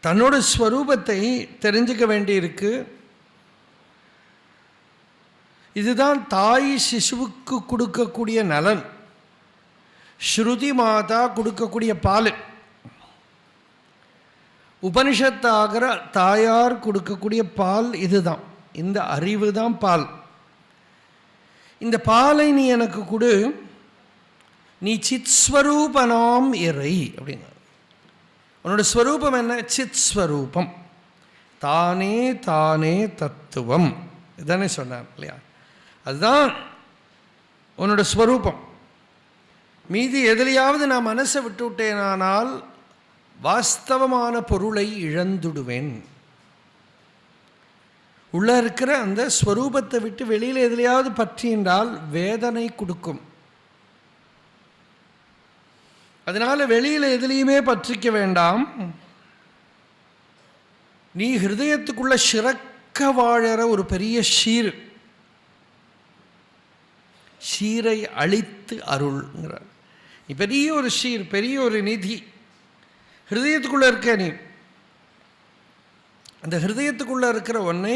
தன்னோட ஸ்வரூபத்தை தெரிஞ்சுக்க வேண்டியிருக்கு. இதுதான் தாய் சிசுவுக்கு கொடுக்கக்கூடிய நலன், ஸ்ருதி மாதா கொடுக்கக்கூடிய பால், உபனிஷத்தாகிற தாயார் கொடுக்கக்கூடிய பால். இதுதான், இந்த அறிவு தான் பால். இந்த பாலை நீ எனக்கு கொடு, நீ சித்ஸ்வரூபனாம் இறை அப்படின்னா. உன்னோட ஸ்வரூபம் என்ன? சித் ஸ்வரூபம், தானே தானே தத்துவம். இதுதானே சொன்னார் இல்லையா? அதுதான் உன்னோட ஸ்வரூபம். மீதி எதிலையாவது நான் மனசை விட்டு விட்டேனானால் வாஸ்தவமான பொருளை இழந்துடுவேன். உள்ளே இருக்கிற அந்த ஸ்வரூபத்தை விட்டு வெளியில் எதிலையாவது பற்றினால் வேதனை கொடுக்கும். அதனால் வெளியில் எதுலேயுமே பற்றிக்க வேண்டாம். நீ ஹிருதயத்துக்குள்ள சிறக்க வாழற ஒரு பெரிய ஷீரை அழித்து அருள்ங்கிறார். நீ பெரிய ஒரு ஷீர், பெரிய ஒரு நிதி ஹிருதயத்துக்குள்ளே இருக்க. நீ அந்த ஹிருதயத்துக்குள்ளே இருக்கிற ஒன்றை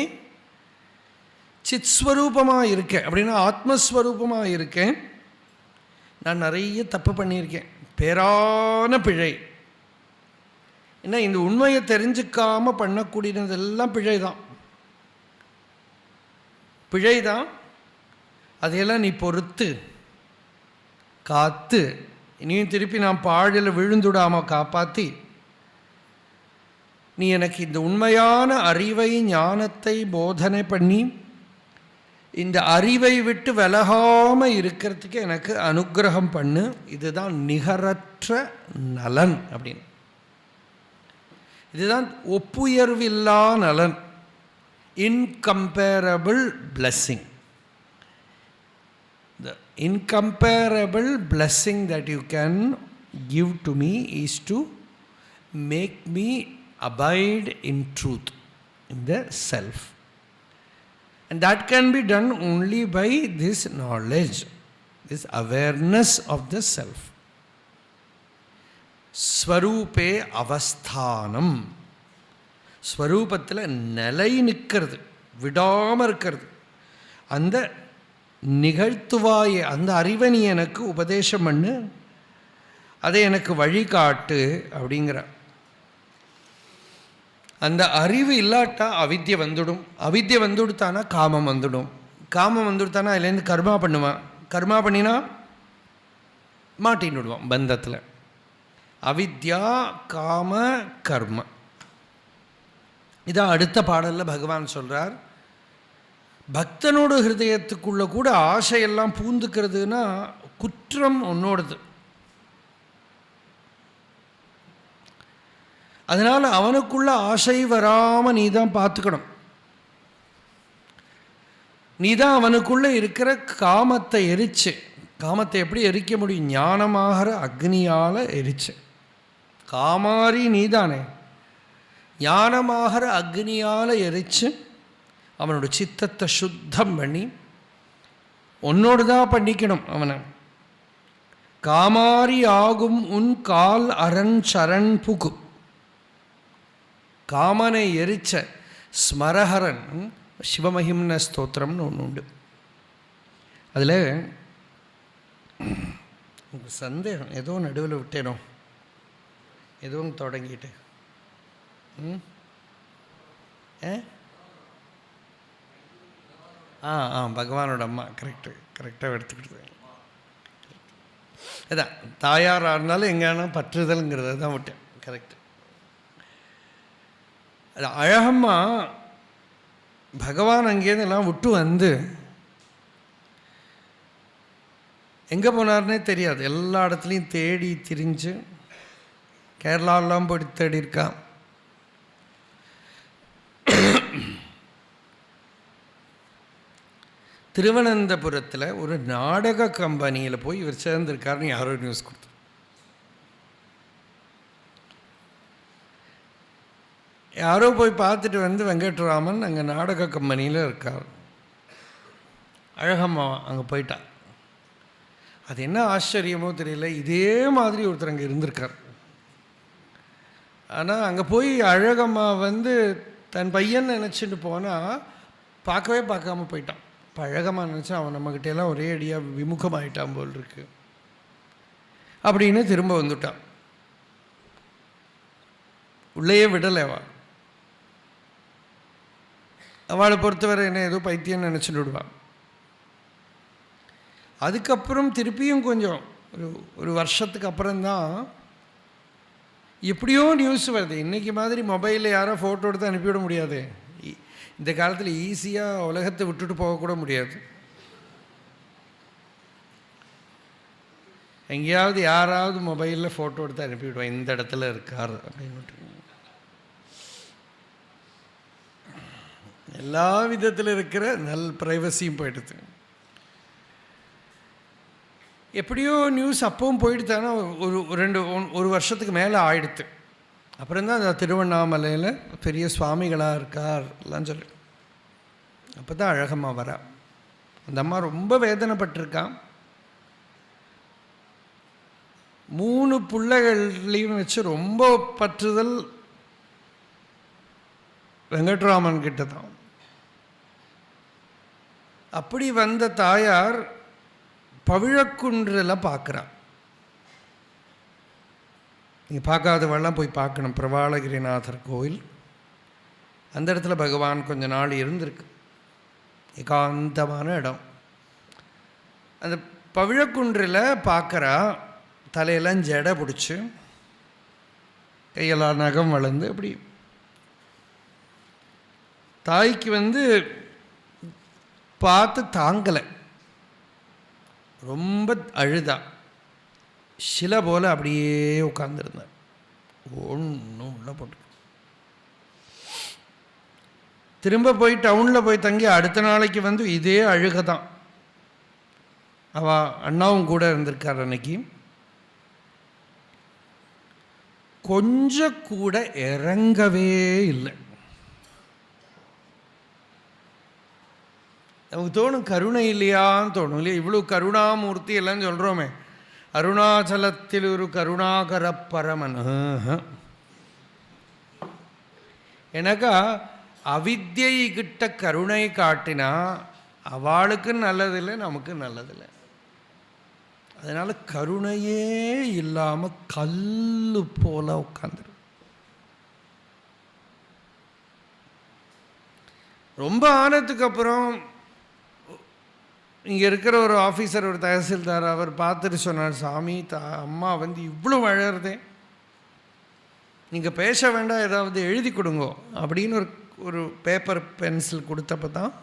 சித்ஸ்வரூபமாக இருக்கேன் அப்படின்னா ஆத்மஸ்வரூபமாக இருக்கேன். நான் நிறைய தப்பு பண்ணியிருக்கேன், பேரான பிழை. ஏன்னா இந்த உண்மையை தெரிஞ்சுக்காமல் பண்ணக்கூடியதெல்லாம் பிழை தான். அதையெல்லாம் நீ பொறுத்து காத்து இனியும் திருப்பி நான் பாழில் விழுந்துடாமல் காப்பாற்றி நீ எனக்கு இந்த உண்மையான அறிவை ஞானத்தை போதனை பண்ணி இந்த அறிவை விட்டு விலகாமல் இருக்கிறதுக்கு எனக்கு அனுக்கிரகம் பண்ணு. இதுதான் நிகரற்ற நலன் அப்படின்னு. இதுதான் ஒப்புயர்வில்லா நலன், incomparable blessing. The incomparable blessing that you can give to me is to make me abide in truth, in the self. And that can be done only by this knowledge, this awareness of the self. ஸ்வரூபே அவஸ்தானம், ஸ்வரூபத்தில் நிலை நிற்கிறது, விடாமல் இருக்கிறது. அந்த நிகழ்த்துவாயை, அந்த அறிவை நீ எனக்கு உபதேசம் பண்ணு, அதை எனக்கு வழிகாட்டு அப்படிங்கிற. அந்த அறிவு இல்லாட்டா அவித்யை வந்துடும், அவித்யை வந்துடுத்தானா காமம் வந்துடும், காமம் வந்துடுத்தானா அதுலேருந்து கர்மா பண்ணுவான், கர்மா பண்ணினா மாட்டின்னு விடுவான் பந்தத்தில். அவித்யா காம கர்ம. இதான் அடுத்த பாடலில் பகவான் சொல்கிறார். பக்தனோட ஹிருதயத்துக்குள்ளே கூட ஆசையெல்லாம் பூந்துக்கிறதுனா குற்றம் உன்னோடது. அதனால் அவனுக்குள்ள ஆசை வராமல் நீ தான் பார்த்துக்கணும். நீ தான் அவனுக்குள்ளே இருக்கிற காமத்தை எரிச்சு, காமத்தை எப்படி எரிக்க முடியும்? ஞானமாகிற அக்னியால் எரிச்சு. காமாரி நீதானே, ஞானமாகிற அக்னியால் எரிச்சு அவனோட சித்தத்தை சுத்தம் பண்ணி உன்னோடு தான் பண்ணிக்கணும் அவனை. காமாரி ஆகும் உன் கால் அரண் சரண் புகு. காமனை எரிச்ச ஸ்மரஹரன் சிவமகிம்ன ஸ்தோத்திரம்னு ஒன்று உண்டு. அதில் சந்தேகம் ஏதோ நடுவில் விட்டேனோ, எதுவும் தொடங்கிட்டு பகவானோட அம்மா கரெக்டாக எடுத்துக்கிட்டு அதான் தாயாராக இருந்தாலும் எங்கன்னா பற்றுதல்ங்கிறத தான் விட்டேன். கரெக்டு. அது அழகம்மா பகவான் அங்கேருந்து எல்லாம் விட்டு வந்து எங்கே போனார்னே தெரியாது. எல்லா இடத்துலையும் தேடி திரிஞ்சு கேரளாவெல்லாம் போய் தேடி இருக்கான். திருவனந்தபுரத்தில் ஒரு நாடக கம்பெனியில் போய் இவர் சேர்ந்திருக்காருன்னு யாரோ நியூஸ் கொடுத்தார். யாரோ போய் பார்த்துட்டு வந்து வெங்கட்ராமன் அங்கே நாடக கம்பெனியில் இருக்கார். அழகம்மா அங்கே போயிட்டா. அது என்ன ஆச்சரியமோ தெரியல, இதே மாதிரி ஒருத்தர் அங்கே இருந்திருக்கார். ஆனால் அங்கே போய் அழகம்மா வந்து தன் பையன் நினச்சிட்டு போனால் பார்க்கவே பார்க்காம போயிட்டான். இப்போ அழகம்மா நினச்சா அவன் நம்மக்கிட்டெல்லாம் ஒரே அடியாக விமுகமாயிட்டான் போல் இருக்கு அப்படின்னு திரும்ப வந்துட்டான். உள்ளேயே விடலைவா. அவளை பொறுத்தவரை என்ன ஏதோ பைத்தியம் நினச்சிட்டு விடுவான். அதுக்கப்புறம் திருப்பியும் கொஞ்சம் ஒரு வருஷத்துக்கு அப்புறம்தான் எப்படியோ நியூஸ் வருது. இன்றைக்கி மாதிரி மொபைலில் யாரோ ஃபோட்டோ எடுத்து அனுப்பிவிட முடியாது. இந்த காலத்தில் ஈஸியாக உலகத்தை விட்டுட்டு போகக்கூட முடியாது. எங்கேயாவது யாராவது மொபைலில் ஃபோட்டோ எடுத்து அனுப்பிவிடுவேன், இந்த இடத்துல இருக்கார் அப்படின்னு. எல்லா விதத்தில் இருக்கிற ப்ரைவசியும் போயிடுது. எப்படியோ நியூஸ் அப்பவும் போயிடுத்தானா ஒரு வருஷத்துக்கு மேலே ஆயிடுத்து. அப்புறம்தான் அந்த திருவண்ணாமலையில் பெரிய சுவாமிகளாக இருக்கார் எல்லாம் சொல்லி. அப்போ தான் அழகம்மா வரா. அந்த அம்மா ரொம்ப வேதனைப்பட்டிருக்கான். 3 பிள்ளைகள்லையும் வச்சு ரொம்ப பற்றுதல். வெங்கட்ராமன் கிட்ட தான். அப்படி வந்த தாயார் பவிழக்குன்றில் பார்க்குறான். நீங்கள் பார்க்காதவெல்லாம் போய் பார்க்கணும். பிரபாலகிரிநாதர் கோயில், அந்த இடத்துல பகவான் கொஞ்ச நாள் இருந்திருக்கு. ஏகாந்தமான இடம். அந்த பவிழக்குன்றில் பார்க்குறா. தலையெல்லாம் ஜடை பிடிச்சி, கையெல்லாம் நகம் வளர்ந்து, அப்படி தாய்க்கு பார்த்து தாங்கலை. ரொம்ப அழுதா. சில போல் அப்படியே உட்காந்துருந்தேன். ஒன்றும் உள்ள போட்டு திரும்ப போய் டவுனில் போய் தங்கி அடுத்த நாளைக்கு இதே அழுக தான். அவள் அண்ணாவும் கூட இருந்திருக்கார் அன்னைக்கு. கொஞ்சம் கூட இறங்கவே இல்லை. நமக்கு தோணும் கருணை இல்லையான்னு தோணும் இல்லையா? இவ்வளோ கருணாமூர்த்தி எல்லாம் சொல்கிறோமே. அருணாச்சலத்தில் ஒரு கருணாகர பரமன். எனக்கா அவித்யை கிட்ட கருணை காட்டினா அவளுக்கு நல்லதில்லை, நமக்கு நல்லதில்லை. அதனால் கருணையே இல்லாமல் கல்லு போல உட்காந்துரு. ரொம்ப ஆனதுக்கு அப்புறம் இங்கே இருக்கிற ஒரு ஆஃபீஸர், ஒரு தஹசில்தார், அவர் பார்த்துட்டு சொன்னார், சாமி அம்மா இவ்வளோ அழறதே, நீங்கள் பேச வேண்டாம், ஏதாவது எழுதி கொடுங்கோ அப்படின்னு ஒரு பேப்பர் பென்சில் கொடுத்தப்ப தான்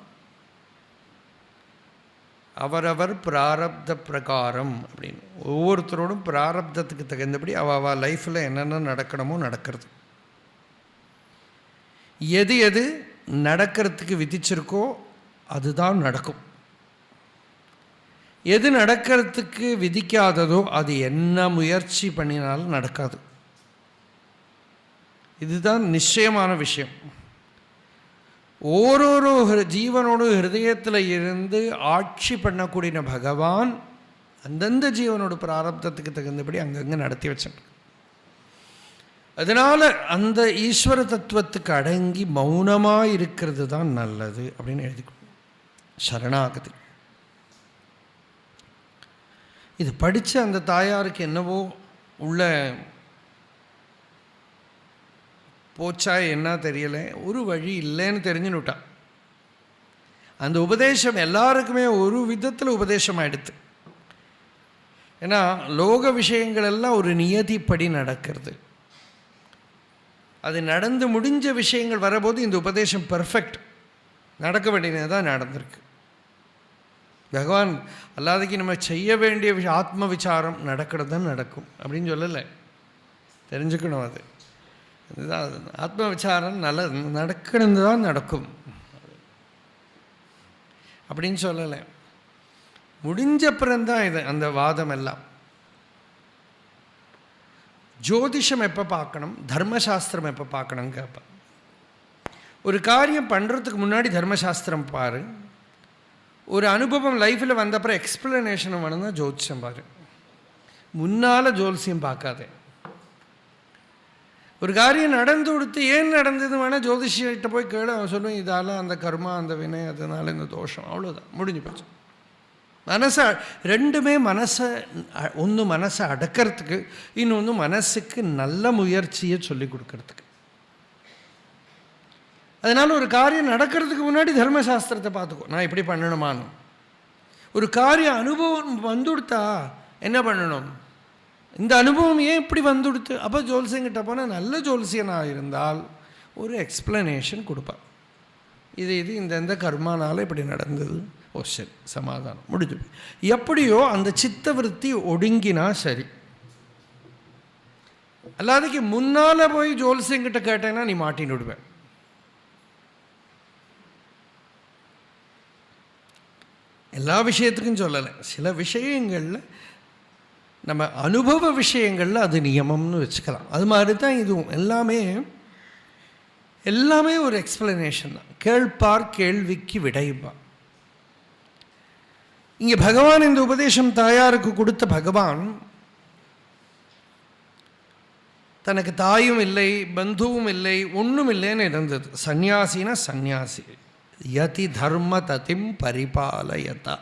அவரவர் பிராரப்த பிரகாரம் அப்படின்னு ஒவ்வொருத்தரோடும் பிராரப்தத்துக்கு தகுந்தபடி அவள் லைஃப்பில் என்னென்ன நடக்கணுமோ நடக்கிறது. எது எது நடக்கிறதுக்கு விதிச்சிருக்கோ அதுதான் நடக்கும். எது நடக்கிறதுக்கு விதிக்காததோ அது என்ன முயற்சி பண்ணினாலும் நடக்காது. இதுதான் நிச்சயமான விஷயம். ஓரொரு ஜீவனோட ஹிருதயத்தில் இருந்து ஆட்சி பண்ணக்கூடிய பகவான் அந்தந்த ஜீவனோட பிராரப்தத்துக்கு தகுந்தபடி அங்கங்கே நடத்தி வச்சான். அதனால் அந்த ஈஸ்வர தத்துவத்துக்கு அடங்கி மௌனமாக இருக்கிறது தான் நல்லது அப்படின்னு எழுதிக்கணும். சரணாகதி. இது படித்த அந்த தாயாருக்கு என்னவோ உள்ள போச்சா என்ன தெரியலை, ஒரு வழி இல்லைன்னு தெரிஞ்சுன்னுட்டான். அந்த உபதேசம் எல்லாருக்குமே ஒரு விதத்தில் உபதேசம் ஆகிடுது. ஏன்னா லோக விஷயங்கள் எல்லாம் ஒரு நியதிப்படி நடக்கிறது. அது நடந்து முடிஞ்ச விஷயங்கள் வரபோது இந்த உபதேசம் பர்ஃபெக்ட், நடக்க வேண்டியது தான் நடந்திருக்கு. பகவான் அல்லாதக்கு நம்ம செய்ய வேண்டிய ஆத்ம விசாரம் நடக்கிறது தான் நடக்கும் அப்படின்னு சொல்லலை, தெரிஞ்சுக்கணும். அது இதுதான் ஆத்ம விசாரம் நடக்கிறது தான் நடக்கும் அப்படின்னு சொல்லலை. முடிஞ்சப்புறம்தான் இது அந்த வாதம் எல்லாம். ஜோதிஷம் எப்போ பார்க்கணும், தர்மசாஸ்திரம் எப்போ பார்க்கணும் கேட்பேன். ஒரு காரியம் பண்ணுறதுக்கு முன்னாடி தர்மசாஸ்திரம் பாரு, ஒரு அனுபவம் லைஃப்பில் வந்தப்புறம் எக்ஸ்பிளனேஷன் வேணும்னா ஜோதிஷம் பாரு, முன்னால் ஜோதிஷம் பார்க்காதே. ஒரு காரியம் நடந்து கொடுத்து ஏன் நடந்தது வேணால் ஜோதிஷிகிட்ட போய் கேளு, அவன் சொல்லுவேன் இதால் அந்த கர்மா அந்த வினை அதனால் இந்த தோஷம், அவ்வளோதான், முடிஞ்சு போச்சு. மனசை ரெண்டுமே ஒன்று மனசை அடக்கிறதுக்கு, இன்னொன்று மனசுக்கு நல்ல முயற்சியை சொல்லி கொடுக்கறதுக்கு. அதனால் ஒரு காரியம் நடக்கிறதுக்கு முன்னாடி தர்மசாஸ்திரத்தை பார்த்துக்கோ, நான் இப்படி பண்ணணுமான்னு. ஒரு காரியம் அனுபவம் வந்துடுத்தா என்ன பண்ணணும், இந்த அனுபவம் ஏன் இப்படி வந்துடுத்து, அப்போ ஜோல்சியங்கிட்ட போனால் நல்ல ஜோல்சியனாக இருந்தால் ஒரு எக்ஸ்பிளனேஷன் கொடுப்பான். இது இந்த கர்மானால் இப்படி நடந்தது, ஓ சரி சமாதானம் முடிஞ்சு. எப்படியோ அந்த சித்தவருத்தி ஒடுங்கினா சரி. அல்லாதக்கு முன்னால் போய் ஜோல்சியங்கிட்ட கேட்டேன்னா நீ மாட்டின்னு விடுவேன். எல்லா விஷயத்துக்கும் சொல்லலை, சில விஷயங்களில் நம்ம அனுபவ விஷயங்களில் அது நியமம்னு வச்சுக்கலாம். அது மாதிரி தான் இதுவும் எல்லாமே ஒரு எக்ஸ்பிளனேஷன் தான். கேள்பார் கேள்விக்கு விடைப்பார். இங்கே பகவான் இந்த உபதேசம் தாயாருக்கு கொடுத்த பகவான் தனக்கு தாயும் இல்லை, பந்துவும் இல்லை, ஒன்றும் இல்லைன்னு இருந்தது. சந்நியாசினா சந்நியாசி. யதி தர்ம ததிம் பரிபாலயதா.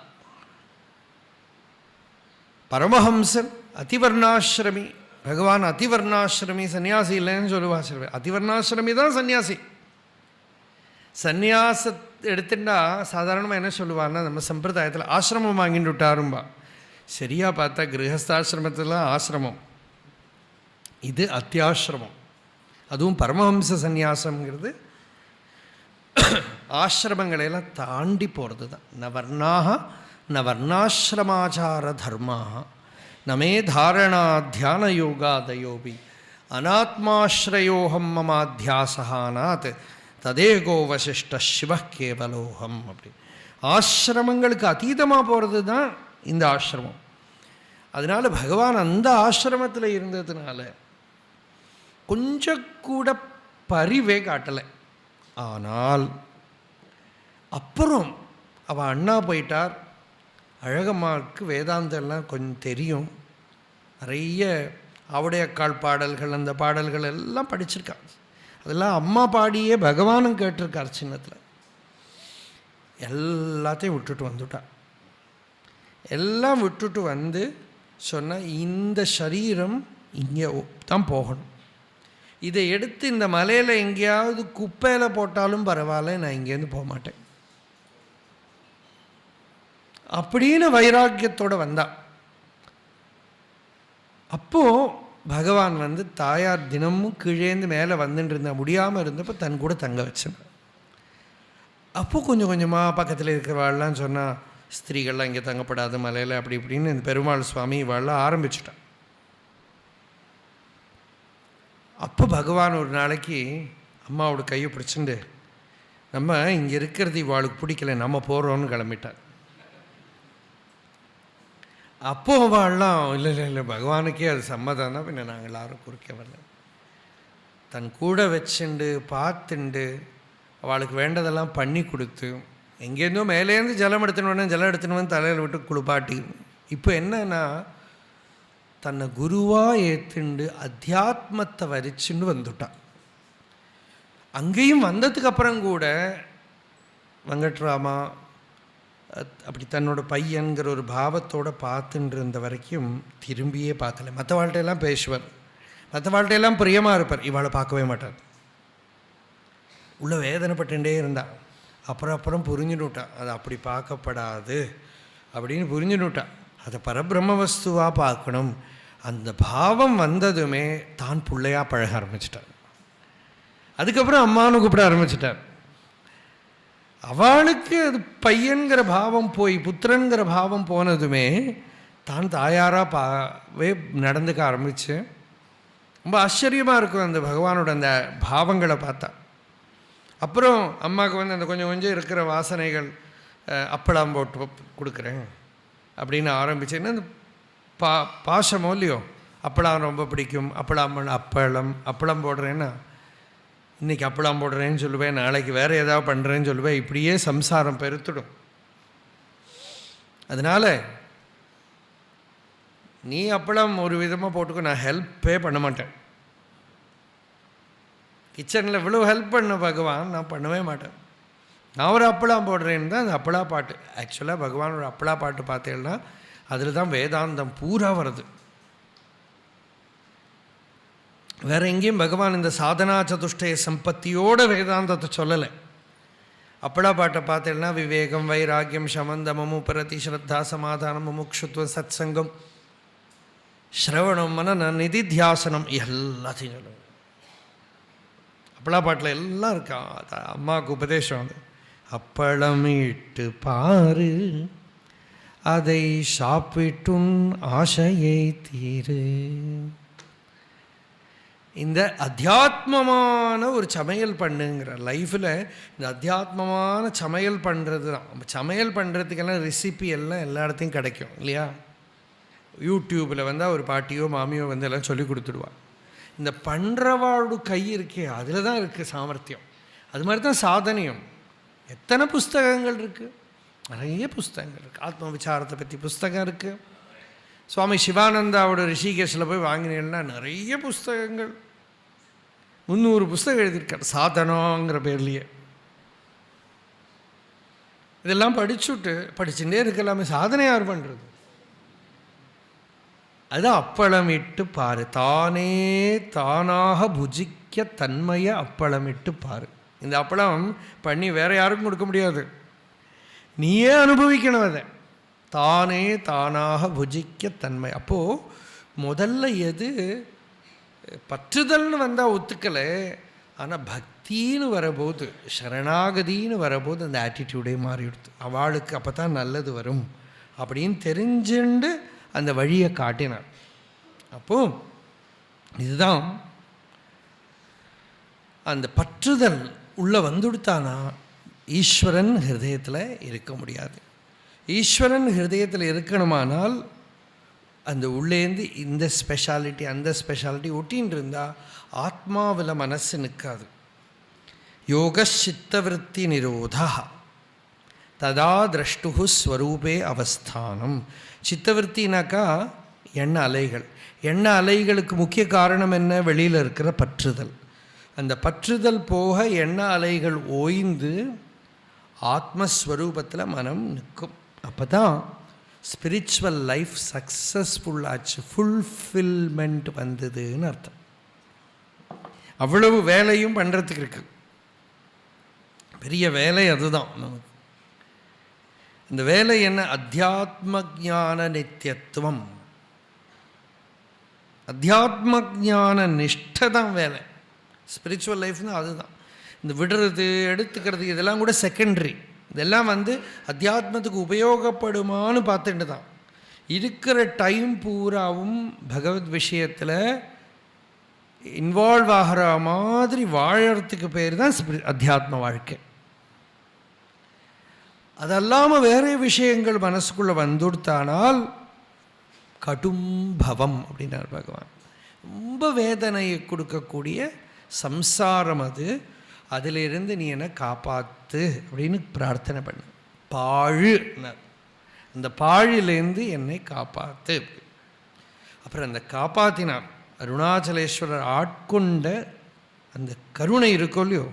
பரமஹம்சன் அதிவர்ணாசிரமி. பகவான் அதிவர்ணாசிரமி, சன்னியாசி இல்லைன்னு சொல்லுவா. அதிவர்ணாசிரமி தான் சன்னியாசி. சந்நியாச எடுத்துட்டா சாதாரணமாக என்ன சொல்லுவான்னா, நம்ம சம்பிரதாயத்தில் ஆசிரமம் வாங்கிட்டு விட்டாரும்பா. சரியாக பார்த்தா கிரகஸ்தாசிரமத்தில் ஆசிரமம், இது அத்தியாசிரமம். அதுவும் பரமஹம்ச சந்நியாசம்ங்கிறது ஆசிரமங்களையெல்லாம் தாண்டி போகிறது தான். நவர்ணாக நவர்ணாசிரமாச்சார தர்மாக நமே தாரணா தியான யோகாதயோபி அனாத்மாஸ்ரயோகம் மமாத்தியாசகானாத் ததேகோ வசிஷ்ட சிவ கேவலோகம். அப்படி ஆசிரமங்களுக்கு அதீதமாக போகிறது தான் இந்த ஆசிரமம். அதனால் பகவான் அந்த ஆசிரமத்தில் இருந்ததுனால கொஞ்சம் கூட பரிவே காட்டலை. ஆனால் அப்புறம் அவள் அண்ணா போயிட்டார். அழகம்மாவுக்கு வேதாந்தெல்லாம் கொஞ்சம் தெரியும். நிறைய ஆவுடையக்கால் பாடல்கள், அந்த பாடல்கள் எல்லாம் படிச்சிருக்காங்க. அதெல்லாம் அம்மா பாடியே பகவானும் கேட்டிருக்கார் சின்னத்தில். எல்லாத்தையும் விட்டுட்டு வந்துட்டார். எல்லாம் விட்டுட்டு வந்து சொன்னால், இந்த சரீரம் இங்கே தான் போகணும். இதை எடுத்து இந்த மலையில் எங்கேயாவது குப்பையில் போட்டாலும் பரவாயில்ல, நான் இங்கேருந்து போக மாட்டேன் அப்படின்னு வைராக்கியத்தோடு வந்தா. அப்போது பகவான் வந்து தாயார் தினமும் கீழேந்து மேலே வந்துட்டு இருந்தால் முடியாமல் இருந்தப்போ தன் கூட தங்க வச்சேன். அப்போது கொஞ்சம் கொஞ்சமாக பக்கத்தில் இருக்கிறவாள்லாம் சொன்னால், ஸ்திரீகள்லாம் இங்கே தங்கப்படாத மலையில் அப்படி இப்படின்னு இந்த பெருமாள் சுவாமி இவாள்லாம் ஆரம்பிச்சுட்டான். அப்போ பகவான் ஒரு நாளைக்கு அம்மாவோட கையை பிடிச்சிட்டு, நம்ம இங்கே இருக்கிறது இவாளுக்கு பிடிக்கல, நம்ம போகிறோன்னு கிளம்பிட்டார். அப்போ அவள்லாம் இல்லை இல்லை இல்லை பகவானுக்கே அது சம்மதம் தான், பின்ன நாங்கள் எல்லாரும் குறுக்க வரல. தன் கூட வச்சுண்டு பார்த்துண்டு அவளுக்கு வேண்டதெல்லாம் பண்ணி கொடுத்து, எங்கேருந்தோ மேலேருந்து ஜலம் எடுத்துன்னு வந்து தலையில் விட்டு குளிப்பாட்டி, இப்போ என்னன்னா தன்னை குருவாக ஏற்றுண்டு அத்தியாத்மத்தை வரிச்சுன்னு வந்துட்டான். அங்கேயும் வந்ததுக்கப்புறம் கூட வெங்கட்ராமா அப்படி தன்னோட பையன்கிற ஒரு பாவத்தோடு பார்த்துட்டு இருந்த வரைக்கும் திரும்பியே பார்க்கல. மற்ற வாழ்க்கையெல்லாம் பேசுவார், மற்ற வாழ்க்கையெல்லாம் பிரியமாக இருப்பார், இவாளை பார்க்கவே மாட்டார். உள்ள வேதனைப்பட்டுட்டே இருந்தான். அப்புறம் புரிஞ்சுனுட்டான், அது அப்படி பார்க்கப்படாது அப்படின்னு புரிஞ்சுனுட்டான். அதை பரபிரம்ம வஸ்துவாக பார்க்கணும். அந்த பாவம் வந்ததுமே தான் பிள்ளையாக பழக ஆரம்பிச்சிட்டார். அதுக்கப்புறம் அம்மானு கூப்பிட ஆரம்பிச்சிட்டார். அவளுக்கு அது பையன்கிற பாவம் போய் புத்திரன்கிற பாவம் போனதுமே தான் தாயாராகவே நடந்துக்க ஆரம்பிச்சு. ரொம்ப ஆச்சரியமாக இருக்கும் அந்த பகவானோட அந்த பாவங்களை பார்த்தா. அப்புறம் அம்மாவுக்கு வந்து அந்த கொஞ்சம் கொஞ்சம் இருக்கிற வாசனைகள், அப்பளம் போட்டு கொடுக்குறேன் அப்படின்னு ஆரம்பிச்சேன்னா, அந்த பாசமோ இல்லையோ, அப்பளம் ரொம்ப பிடிக்கும், அப்பளம் போடுறேன்னா இன்றைக்கி அப்பளம் போடுறேன்னு சொல்லுவேன், நாளைக்கு வேறு ஏதாவது பண்ணுறேன்னு சொல்லுவேன். இப்படியே சம்சாரம் பெருத்துடும். அதனால் நீ அப்பளம் ஒரு விதமாக போட்டுக்கோ, நான் ஹெல்ப்பே பண்ண மாட்டேன். கிச்சனில் இவ்வளோ ஹெல்ப் பண்ண பகவான், நான் பண்ணவே மாட்டேன். நான் ஒரு அப்பளம் போடுறேன்னு தான் அந்த அப்பளா பாட்டு. ஆக்சுவலாக பகவானோட அப்பளா பாட்டு பார்த்தேன்னா அதில் தான் வேதாந்தம் பூரா வருது. வேறு எங்கேயும் பகவான் இந்த சாதனா சதுஷ்டய சம்பத்தியோட வேதாந்தத்தை சொல்லலை. அப்பளா பாட்டை பார்த்தேன்னா விவேகம், வைராக்கியம், சமந்தமமு, பிரதி, ஸ்ரத்தா, சமாதானம், முமுக்ஷுத்வம், சத் சங்கம், ஸ்ரவணம், மனன, நிதித்தியாசனம் எல்லாத்தையும் சொல்லுவோம். அப்பளா பாட்டில் எல்லாம் இருக்கா. அம்மாவுக்கு உபதேசம் அது. அப்பளம் இட்டு பாரு, அதை சாப்பிட்டுன் ஆசையை தீரு. இந்த அத்தியாத்மமான ஒரு சமையல் பண்ணுங்கிற லைஃப்பில் இந்த அத்தியாத்மமான சமையல் பண்ணுறது தான். சமையல் பண்ணுறதுக்கெல்லாம் ரெசிபி எல்லாம் எல்லா இடத்தையும் கிடைக்கும் இல்லையா? யூடியூப்பில் வந்தால் ஒரு பாட்டியோ மாமியோ வந்து எல்லாம் சொல்லி கொடுத்துடுவாள். இந்த பண்ணுறவாளோட கை இருக்கே, அதில் தான் இருக்குது சாமர்த்தியம். அது மாதிரி தான் சாதனையும். எத்தனை புஸ்தகங்கள் இருக்குது, நிறைய புஸ்தகங்கள் இருக்குது. ஆத்ம விசாரத்தை பற்றி புஸ்தகம் இருக்குது. சுவாமி சிவானந்தாவோட ரிஷிகேஷில் போய் வாங்கினீங்கன்னா நிறைய புஸ்தகங்கள். 300 புஸ்தகம் எழுதியிருக்கார் சாதனாங்கிற பேர்லேயே. இதெல்லாம் படிச்சுட்டே இருக்கலாமே, சாதனை யார் பண்ணுறது? அதுதான் அப்பளமிட்டு பாரு, தானே தானாக புஜிக்க தன்மையை அப்பளமிட்டு பாரு. இந்த அப்பளம் பண்ணி வேற யாருக்கும் கொடுக்க முடியாது, நீயே அனுபவிக்கணும் அதை. தானே தானாக புஜிக்க தன்மை. அப்போது முதல்ல எது பற்றுதல்னு வந்தால் ஒத்துக்கலை, ஆனால் பக்தின்னு வரபோது, சரணாகதின்னு வரபோது அந்த ஆட்டிடியூடே மாறிடுது. அவளுக்கு அப்போ தான் நல்லது வரும் அப்படின்னு தெரிஞ்சுண்டு அந்த வழியை காட்டினார். அப்போது இதுதான் அந்த பற்றுதல் உள்ளே வந்துடுத்தானா ஈஸ்வரன் ஹிருதயத்தில் இருக்க முடியாது. ஈஸ்வரன் ஹிருதயத்தில் இருக்கணுமானால் அந்த உள்ளேந்து இந்த ஸ்பெஷாலிட்டி அந்த ஸ்பெஷாலிட்டி ஒட்டின்னு இருந்தால் ஆத்மாவில் மனசு நிற்காது. யோக சித்தவருத்தி நிரோதா ததா திரஷ்டு ஸ்வரூபே அவஸ்தானம். சித்தவருத்தினாக்கா எண்ண அலைகள். எண்ண அலைகளுக்கு முக்கிய காரணம் என்ன? வெளியில் இருக்கிற பற்றுதல். அந்த பற்றுதல் போக எண்ண அலைகள் ஓய்ந்து ஆத்மஸ்வரூபத்தில் மனம் நிற்கும். அப்போ தான் ஸ்பிரிச்சுவல் லைஃப் சக்ஸஸ்ஃபுல் ஆச்சு, ஃபுல்ஃபில்மெண்ட் வந்ததுன்னு அர்த்தம். அவ்வளவு வேலையும் பண்ணுறதுக்கு இருக்குது, பெரிய வேலை அதுதான் நமக்கு. இந்த வேலை என்ன? அத்தியாத்ம ஞான நித்தியத்துவம், அத்தியாத்ம ஞான நிஷ்டை தான் வேலை. ஸ்பிரிச்சுவல் லைஃப்னு அதுதான். இந்த விடுறது எடுத்துக்கிறது இதெல்லாம் கூட செகண்டரி. இதெல்லாம் அத்தியாத்மத்துக்கு உபயோகப்படுமான்னு பார்த்துட்டு தான் இருக்கிற டைம் பூராவும் பகவத் விஷயத்தில் இன்வால்வ் ஆகிற மாதிரி வாழறதுக்கு பேர் தான் அத்தியாத்ம வாழ்க்கை. அதல்லாமல் வேறு விஷயங்கள் மனசுக்குள்ளே வந்துடுத்தானால் கடும்பவம் அப்படின்னார் பகவான். ரொம்ப வேதனையை கொடுக்கக்கூடிய சம்சாரம் அது. அதிலிருந்து நீ என்னை காப்பாற்று அப்படின்னு பிரார்த்தனை பண்ண. பாழு, அந்த பாழிலேருந்து என்னை காப்பாற்று. அப்புறம் அந்த காப்பாற்றினார் அருணாச்சலேஸ்வரர் ஆட்கொண்ட அந்த கருணை இருக்கோ இல்லையோ,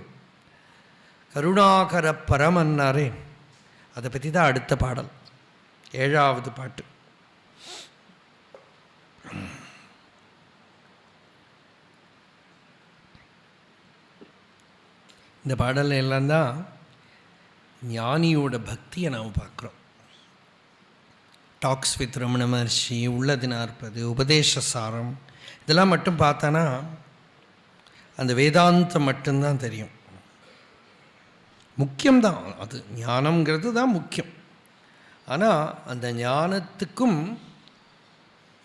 கருணாகர பரமன்னாரே, அதை பற்றி தான் அடுத்த பாடல், 7வது பாட்டு. இந்த பாடலில் எல்லாம் தான் ஞானியோட பக்தியை நாம் பார்க்குறோம். டாக்ஸ் வித் ரமண மகர்ஷி, உள்ளது 40, உபதேசசாரம், இதெல்லாம் மட்டும் பார்த்தானா அந்த வேதாந்தம் மட்டும்தான் தெரியும். முக்கியம்தான் அது, ஞானம்ங்கிறது தான் முக்கியம். ஆனால் அந்த ஞானத்துக்கும்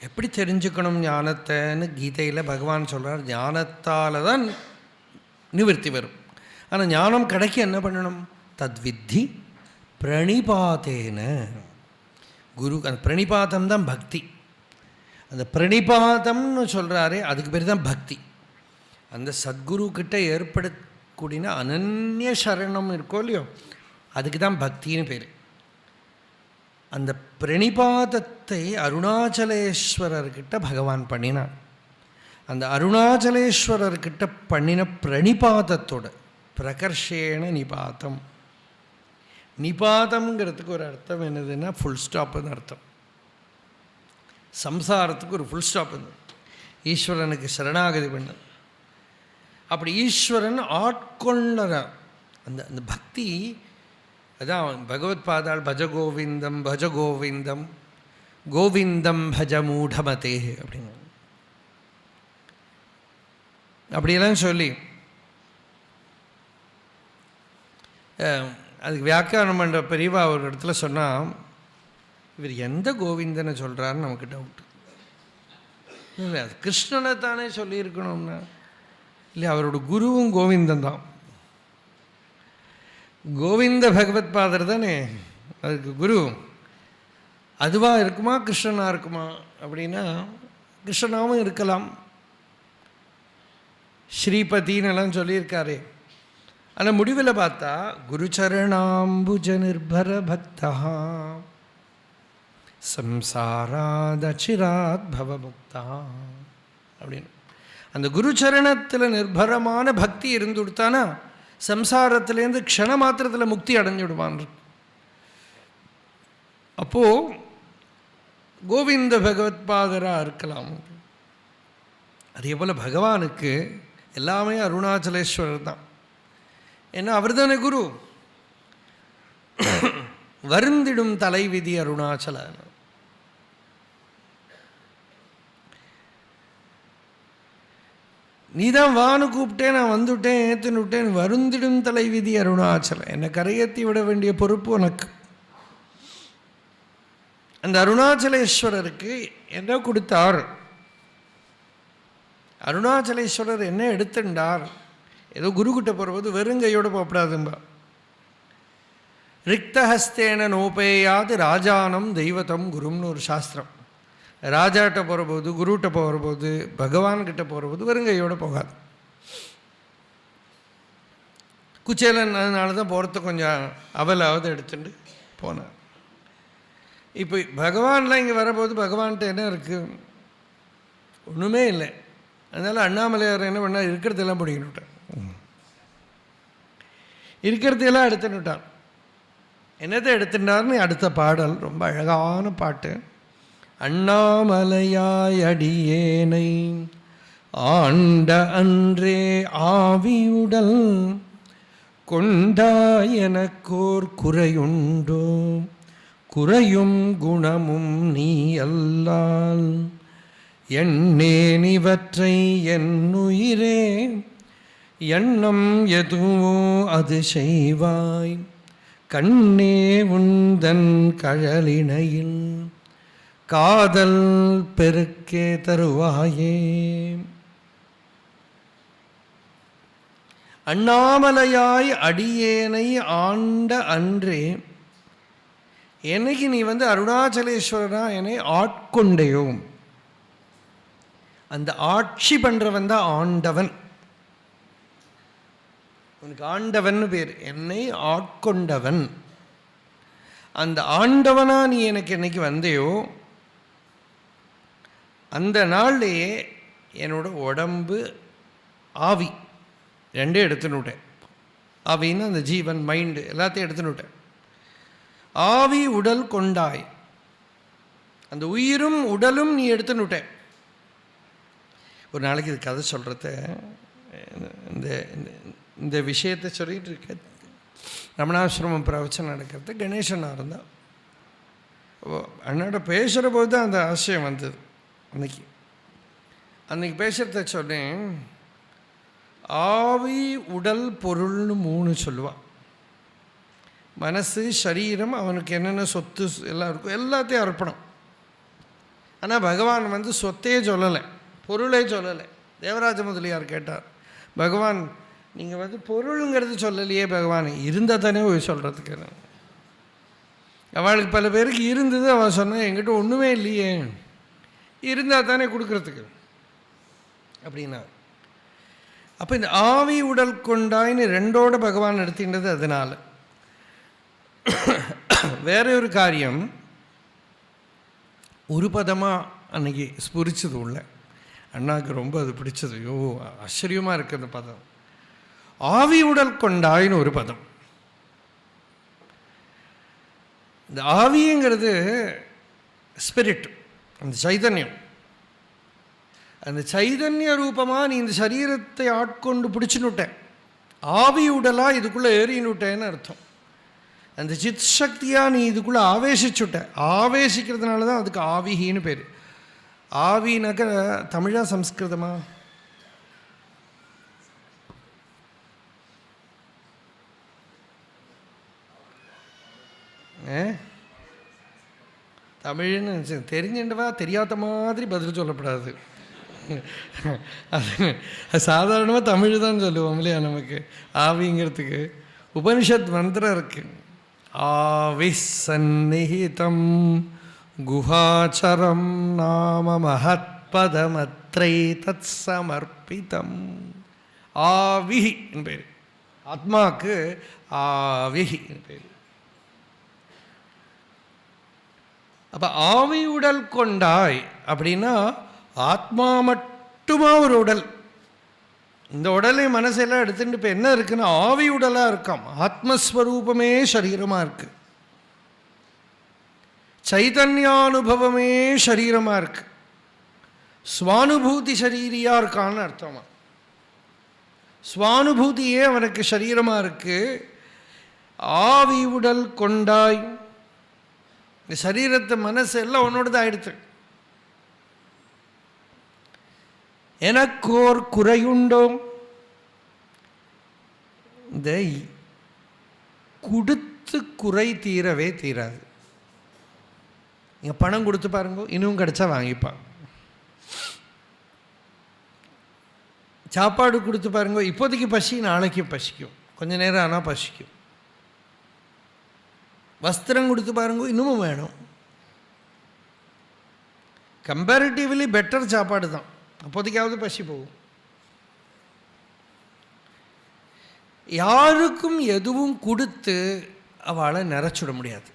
எப்படி தெரிஞ்சுக்கணும் ஞானத்தைன்னு கீதையில் பகவான் சொல்கிறார். ஞானத்தால் தான் நிவர்த்தி வரும். ஆனால் ஞானம் கிடைக்க என்ன பண்ணணும்? தத்வித்தி பிரணிபாத்தேன. குரு, அந்த பிரணிபாதம் தான் பக்தி. அந்த பிரணிபாதம்னு சொல்கிறாரே அதுக்கு பேர் தான் பக்தி. அந்த சத்குரு கிட்ட ஏற்படக்கூடிய அனன்ய சரணம் இருக்கோ இல்லையோ, அதுக்கு தான் பக்தின்னு பேர். அந்த பிரணிபாதத்தை அருணாச்சலேஸ்வரர்கிட்ட பகவான் பண்ணினான். அந்த அருணாச்சலேஸ்வரர்கிட்ட பண்ணின பிரணிபாதத்தோட பிரகர்ஷேன நிபாதம். நிபாதம்ங்கிறதுக்கு ஒரு அர்த்தம் என்னதுன்னா ஃபுல் ஸ்டாப்புன்னு அர்த்தம். சம்சாரத்துக்கு ஒரு ஃபுல் ஸ்டாப். ஈஸ்வரனுக்கு சரணாகதி பண்ண. அப்படி ஈஸ்வரன் ஆட்கொள்ளற அந்த அந்த பக்தி, அதான் பகவத் பாதாள் பஜ கோவிந்தம் பஜ கோவிந்தம் கோவிந்தம் பஜ மூடமதே அப்படின்னு அப்படியெல்லாம் சொல்லி அதுக்கு வியாக்கியானம் பண்ணுற பெரியவா ஒரு இடத்துல சொன்னால், இவர் எந்த கோவிந்தனை சொல்கிறாருன்னு நமக்கு டவுட்டு. இல்லை, அது கிருஷ்ணனை தானே சொல்லியிருக்கணும்னா, இல்லை அவரோட குருவும் கோவிந்தன் தான். கோவிந்த பகவத் பாதர் தானே அதுக்கு குரு. அதுவாக இருக்குமா கிருஷ்ணனாக இருக்குமா அப்படின்னா கிருஷ்ணனாகவும் இருக்கலாம், ஸ்ரீபதின்னு எல்லாம் சொல்லியிருக்காரே. ஆனால் முடிவில் பார்த்தா குருச்சரணாம்புஜ நிர்பர பக்தா சம்சாராத் அச்சிராத் பவமுக்தா அப்படின்னு. அந்த குரு சரணத்தில் நிர்பரமான பக்தி இருந்து கொடுத்தானா சம்சாரத்திலேருந்து க்ஷண மாத்திரத்தில் முக்தி அடைஞ்சுடுவான். அப்போது கோவிந்த பகவத்பாதராக இருக்கலாம். அதே போல் பகவானுக்கு எல்லாமே அருணாச்சலேஸ்வரர் தான். ஏன்னா அவர் தானே குரு. வருந்திடும் தலைவிதி அருணாச்சல. நீ தான் வானு கூப்பிட்டேன், நான் வந்துவிட்டேன், ஏற்றுன்னு விட்டேன். வருந்திடும் தலைவிதி அருணாச்சலம். என்னை கரையேற்றி விட வேண்டிய பொறுப்பு உனக்கு. அந்த அருணாச்சலேஸ்வரருக்கு என்ன கொடுத்தார்? அருணாச்சலேஸ்வரர் என்ன எடுத்துட்டார்? ஏதோ குருக்கிட்ட போகிறபோது வெறுங்கையோடு போகப்படாதும்பா. ரிக்தஹஸ்தேன நோபேயாது ராஜானம் தெய்வத்தம் குரும்னு ஒரு சாஸ்திரம். ராஜாட்ட போகிறபோது, குருகிட்ட போகிறபோது, பகவான்கிட்ட போகிறபோது வெறுங்கையோடு போகாது. குச்சேலன் அதனால தான் போகிறத கொஞ்சம் அவலாவது எடுத்துட்டு போனார். இப்போ பகவான்லாம் இங்கே வரபோது பகவான்கிட்ட என்ன இருக்குது? ஒன்றுமே இல்லை. அதனால் அண்ணாமலையார் என்ன பண்ணால் இருக்கிறதெல்லாம் பிடிக்கிட்டார். இருக்கிறதையெல்லாம் எடுத்துட்டார். என்னத்தை எடுத்துட்டார்னு அடுத்த பாடல் ரொம்ப அழகான பாட்டு. அண்ணாமலையாய் அடியேனை ஆண்ட அன்றே ஆவியுடல் கொண்டாய் எனக்கோர் குறையுண்டோ குறையும் குணமும் நீ அல்லால் எண்ணேன் இவற்றை என்னுயிரே எண்ணம் எதுவோ அது செய்வாய் கண்ணே உந்தன் கழலினையில் காதல் பெருக்கே தருவாயே. அண்ணாமலையாய் அடியேனை ஆண்ட அன்றே, என்னைக்கு நீ அருணாச்சலேஸ்வரனா என்னை ஆட்கொண்டையோ, அந்த ஆட்சி பண்ணுறவன் தான் ஆண்டவன். உனக்கு ஆண்டவன் பேர். என்னை ஆட்கொண்டவன். அந்த ஆண்டவனா நீ எனக்கு என்னைக்கு வந்தையோ அந்த நாள்லேயே என்னோட உடம்பு ஆவி ரெண்டே எடுத்துன்னுட்டேன். ஆவின்னு அந்த ஜீவன் மைண்டு எல்லாத்தையும் எடுத்துன்னுட்டேன். ஆவி உடல் கொண்டாய், அந்த உயிரும் உடலும் நீ எடுத்துன்னுட்டேன். ஒரு நாளைக்கு இது கதை சொல்கிறத இந்த இந்த விஷயத்தை சொல்லிகிட்டு இருக்க ரமணாசிரமம் பிரவச்சனம் நடக்கிறது. கணேசனாக இருந்தால் அண்ணாட பேசுகிற போது தான் அந்த ஆசையம் வந்தது. அன்னைக்கு பேசுகிறத சொன்னேன். ஆவி உடல் பொருள்னு 3 சொல்லுவான். மனசு சரீரம் அவனுக்கு என்னென்ன சொத்து எல்லாம் இருக்கும் எல்லாத்தையும் அர்ப்பணம். ஆனால் பகவான் சொத்தையே சொல்லலை, பொருளே சொல்லலை. தேவராஜ முதலியார் கேட்டார், பகவான் நீங்கள் பொருளுங்கிறது சொல்லலையே பகவான், இருந்தால் தானே போய் சொல்கிறதுக்கு. அவளுக்கு பல பேருக்கு இருந்தது. அவன் சொன்னான், என்கிட்ட ஒன்றுமே இல்லையே, இருந்தால் தானே கொடுக்குறதுக்கு அப்படின்னா. அப்போ இந்த ஆவி உடல் கொண்டாயின்னு 2ஓட பகவான் எடுத்துட்டது. அதனால் வேற ஒரு காரியம் ஒரு பதமாக அன்னைக்கு ஸ்புரிச்சது உள்ள அண்ணாவுக்கு ரொம்ப அது பிடிச்சது. ஐயோ ஆச்சரியமாக இருக்குது அந்த பதம். ஆவி உடல் கொண்டாயின்னு ஒரு பதம். இந்த ஆவிங்கிறது ஸ்பிரிட், அந்த சைதன்யம். அந்த சைதன்ய ரூபமாக நீ இந்த சரீரத்தை ஆட்கொண்டு பிடிச்சுன்னுட்டேன். ஆவி உடலாக இதுக்குள்ளே ஏறினுட்டேன்னு அர்த்தம். அந்த சித் சக்தியாக நீ இதுக்குள்ளே ஆவேசிச்சுட்ட. ஆவேசிக்கிறதுனால தான் அதுக்கு ஆவிகின்னு பேர். ஆவினாக்க தமிழா சம்ஸ்கிருதமா? தமிழ்னு தெரிஞ்சுட்டவா தெரியாத மாதிரி பதில் சொல்லப்படாது. அது சாதாரணமாக தமிழ் தான் சொல்லுவோம் இல்லையா? நமக்கு ஆவிங்கிறதுக்கு உபனிஷத் மந்திரம் இருக்குது. ஆவி சந்நிஹிதம் குஹாச்சரம் நாம மகத்பதமத்ரை தத் சமர்ப்பிதம். ஆவிஹி பேர். ஆத்மாவுக்கு ஆவிஹி பேர். அப்போ ஆவி உடல் கொண்டாய் அப்படின்னா ஆத்மா மட்டுமா ஒரு உடல். இந்த உடலை மனசெல்லாம் எடுத்துட்டு இப்போ என்ன இருக்குன்னா ஆவி உடலாக இருக்காம். ஆத்மஸ்வரூபமே சரீரமாக இருக்கு. சைதன்யானுபவமே சரீரமாக இருக்கு. ஸ்வானுபூதி சரீரியாக இருக்கான்னு அர்த்தமா. ஸ்வானுபூதியே அவனுக்கு சரீரமாக இருக்கு. ஆவி உடல் கொண்டாய். இந்த சரீரத்தை மனசு எல்லாம் உன்னோடது ஆயிடுத்து. எனக்கோர் குறையுண்டோம். இந்த கொடுத்து குறை தீரவே தீராது. நீங்கள் பணம் கொடுத்து பாருங்க, இன்னும் கிடைச்சா வாங்கிப்பாங்க. சாப்பாடு கொடுத்து பாருங்க, இப்போதைக்கு பசி, நாளைக்கு பசிக்கும், கொஞ்ச நேரம் ஆனால் பசிக்கும். வஸ்திரம் கொடுத்து பாருங்க, இன்னமும் வேணும். கம்பேரிட்டிவ்லி பெட்டர் சாப்பாடு தான், அப்போதைக்காவது பசி போகும். யாருக்கும் எதுவும் கொடுத்து அவளை நிறைச்சுட முடியாது.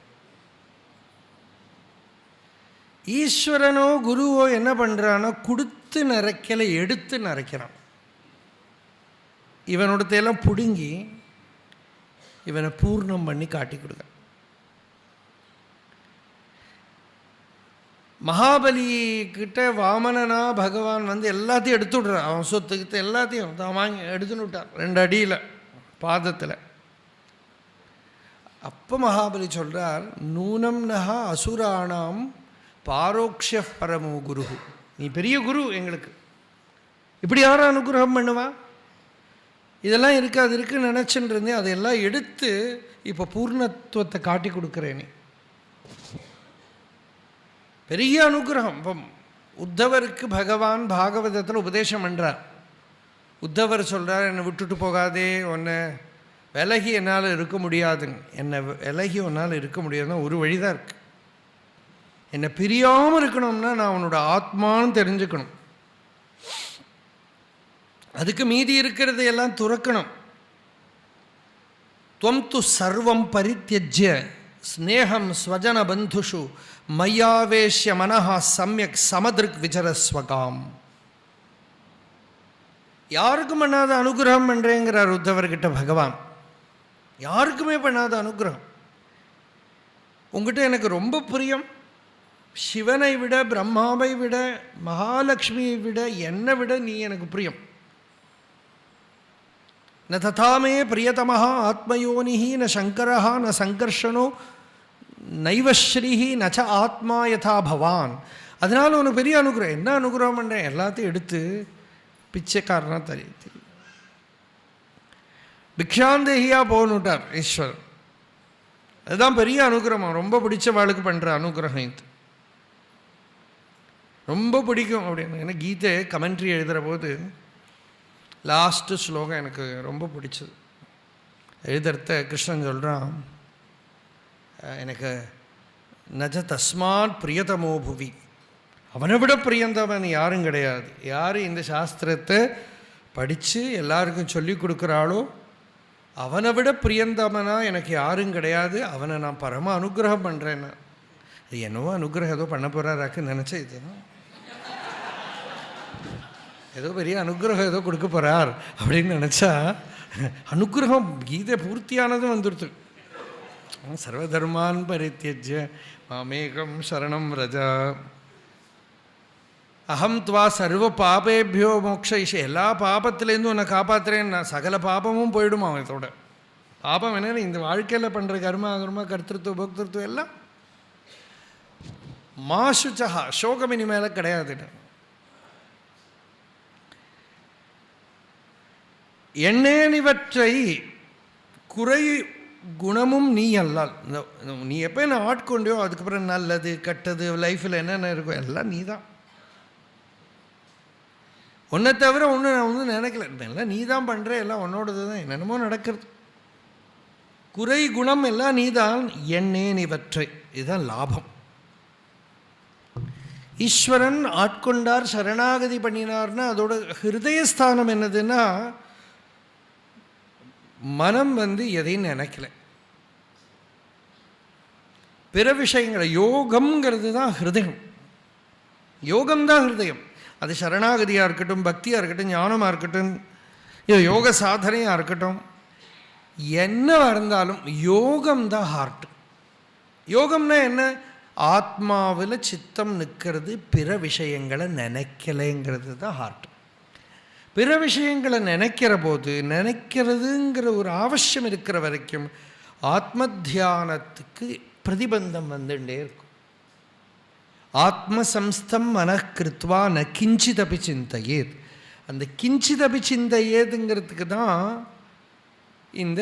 ஈஸ்வரனோ குருவோ என்ன பண்ணுறானோ கொடுத்து நிறைக்கலை, எடுத்து நிறைக்கிறான். இவனோடத்தையெல்லாம் பிடுங்கி இவனை பூர்ணம் பண்ணி காட்டி கொடுக்க. மகாபலி கிட்ட வாமனனா பகவான் வந்து எல்லாத்தையும் எடுத்து விட்றான். அவன் சொத்துக்கிட்ட எல்லாத்தையும் தான் வாங்கி எடுத்துன்னு விட்டார் 2 அடியில் பாதத்தில். அப்போ மகாபலி சொல்கிறார், நூனம் நகா அசுராணாம் பாரோக்ஷ பரமோ குரு. நீ பெரிய குரு எங்களுக்கு, இப்படி யாரும் அனுகிரகம் பண்ணுவா? இதெல்லாம் இருக்குது, அது இருக்குன்னு நினச்சின்னு இருந்தேன், அதையெல்லாம் எடுத்து இப்போ பூர்ணத்துவத்தை காட்டி கொடுக்குறேனே. பெரிய அனுகிரகம். இப்போ உத்தவருக்கு பகவான் பாகவதத்தில் உபதேசம் பண்ணுறார். உத்தவர் சொல்கிறார், என்னை விட்டுட்டு போகாதே, உன்னை விலகி என்னால் இருக்க முடியாதுங்க. என்னை விலகி உன்னால் இருக்க முடியாதுன்னா ஒரு வழி தான் இருக்குது. என்னை பிரியாமல் இருக்கணும்னா நான் உன்னோட ஆத்மான்னு தெரிஞ்சுக்கணும். அதுக்கு மீதி இருக்கிறதையெல்லாம் துறக்கணும். துவம் து சர்வம் பரித்யஜ்ய ஸ்நேகம் ஸ்வஜன பந்துஷு மையாவேஷ்ய மனஹா சம்யக் சமதிருக் விசரஸ்வகாம். யாருக்கும் பண்ணாத அனுகிரகம் பண்ணுறேங்கிறார் உத்தவர்கிட்ட பகவான். யாருக்குமே பண்ணாத அனுகிரகம். உங்ககிட்ட எனக்கு ரொம்ப பிரியம். சிவனை விட, பிரம்மாவை விட, மகாலட்சுமியை விட, என்னை விட நீ எனக்கு பிரியம். ந ததாமே பிரியதமஹ ஆத்மயோனிஹி ந சங்கரஹ ந சங்கர்ஷனோ நைவஸ்ரீஹி நச்ச ஆத்மா யதா பவான். அதனால் உனக்கு பெரிய அனுகிரகம். என்ன அனுகிரகம் பண்ணுறேன்? எல்லாத்தையும் எடுத்து பிச்சைக்காரனாக தெரியுது. பிக்ஷாந்தேகியாக போகணுட்டார் ஈஸ்வரன். அதுதான் பெரிய அனுகிரகம். ரொம்ப பிடிச்ச வாழ்க்கை பண்ணுற அனுகிரகம் இது. ரொம்ப பிடிக்கும் அப்படின்னு. ஏன்னா கீதை கமெண்ட்ரி எழுதுகிற போது லாஸ்ட்டு ஸ்லோகம் எனக்கு ரொம்ப பிடிச்சது. எழுதுறத கிருஷ்ணன் சொல்கிறான், எனக்கு நஜ தஸ்மாத் பிரியதமோ புவி. அவனை விட பிரியந்தவன் யாரும் கிடையாது. யார் இந்த சாஸ்திரத்தை படித்து எல்லாருக்கும் சொல்லி கொடுக்குறாளோ அவனை விட பிரியந்தவனா எனக்கு யாரும் கிடையாது. அவனை நான் பரம அனுகிரகம் பண்ணுறேன்னு. அது என்னவோ அனுகிரகம் ஏதோ பண்ண போகிறாராக்கு நினச்சேன். இது ஏதோ பெரிய அனுகிரகம் ஏதோ கொடுக்க போகிறார் அப்படின்னு நினச்சா அனுகிரகம் கீதை பூர்த்தியானதும் வந்துடுது. சர்வதர்மான் பரித்யஜ்ய மாமேகம் சரணம் ரஜா அகம் துவா சர்வ பாபேபியோ மோக்ஷயிஷே. எல்லா பாபத்திலேருந்தும் உன்னை காப்பாற்றுறேன். நான் சகல பாபமும் போயிடுமா அவனோட. பாபம் என்னென்னு இந்த வாழ்க்கையில் பண்ணுற கர்மா கர்த்திருவம் போக்திருத்துவம் எல்லாம் மாசுச்சா சோகம் இனிமேல கிடையாதுன்னு. எண்ணேனிவற்றை குறை குணமும் நீ அல்லால். நீ எப்போ என்ன ஆட்கொண்டியோ அதுக்கப்புறம் நல்லது கெட்டது லைஃப்பில் என்னென்ன இருக்கோ எல்லாம் நீ தான். உன்னை தவிர ஒன்று நான் ஒன்றும் நினைக்கல. எல்லாம் நீ தான் பண்ணுற, எல்லாம் உன்னோடது தான், என்னென்னமோ நடக்கிறது. குறை குணம் எல்லாம் நீ தான். எண்ணேனிவற்றை, இதுதான் லாபம். ஈஸ்வரன் ஆட்கொண்டார், சரணாகதி பண்ணினார்னா அதோட ஹிருதயஸ்தானம் என்னதுன்னா மனம் எதையும் நினைக்கல. பிற விஷயங்களை யோகம்ங்கிறது தான் ஹிருதயம். யோகம்தான் ஹிருதயம். அது சரணாகதியாக இருக்கட்டும், பக்தியாக இருக்கட்டும், ஞானமாக இருக்கட்டும், யோக சாதனையாக இருக்கட்டும், என்னவா இருந்தாலும் யோகம் தான் ஹார்ட். யோகம்னா என்ன? ஆத்மாவில் சித்தம் நிற்கிறது, பிற விஷயங்களை நினைக்கலைங்கிறது தான் ஹார்ட். பிற விஷயங்களை நினைக்கிற போது, நினைக்கிறதுங்கிற ஒரு அவசியம் இருக்கிற வரைக்கும் ஆத்ம தியானத்துக்கு பிரதிபந்தம் வந்துட்டே இருக்கும். ஆத்மசம்ஸ்தம் மனக்கிருத்வா ந கிஞ்சிதபி சிந்தையேத். அந்த கிஞ்சிதபி சிந்தையேதுங்கிறதுக்கு தான் இந்த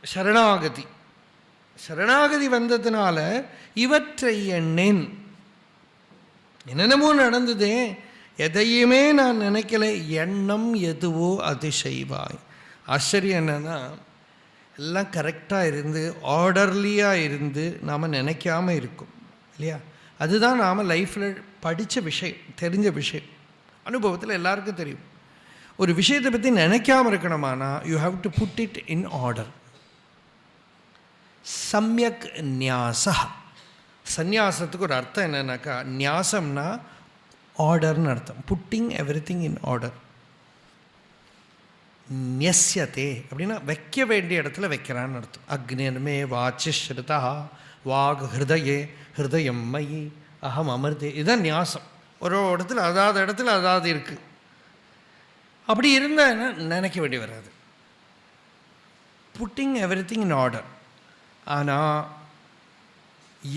சரணாகதி. சரணாகதி வந்ததுனால இவற்றை எண்ணேன். என்னென்னமோ நடந்ததே, எதையுமே நான் நினைக்கல, எண்ணம் எதுவோ அது செய்வாய். ஆச்சரியம் என்னன்னா, எல்லாம் கரெக்டாக இருந்து ஆர்டர்லியாக இருந்து நாம் நினைக்காம இருக்கும் இல்லையா? அதுதான் நாம் லைஃப்பில் படித்த விஷயம், தெரிஞ்ச விஷயம், அனுபவத்தில் எல்லாருக்கும் தெரியும். ஒரு விஷயத்தை பற்றி நினைக்காமல் இருக்கணுமானா you have to put it in order. சம்யக் நியாசா. சந்நியாசத்துக்கு ஒரு அர்த்தம் என்னன்னாக்கா, நியாசம்னா ஆர்டர்னு அர்த்தம். Putting everything in order. நியஸ்யதே அப்படின்னா வைக்க வேண்டிய இடத்துல வைக்கிறான்னு அர்த்தம். அக்னியன்மே வாச்சி ஸ்ருதா வாக் ஹிருதயே ஹிருதயம் மயி அகம் அமிர்தே. இதுதான் நியாசம். ஒரு இடத்துல அதாவது இடத்துல அதாவது இருக்குது. அப்படி இருந்தால் நினைக்க வேண்டி வராது. Pudding everything in order. ஆனால்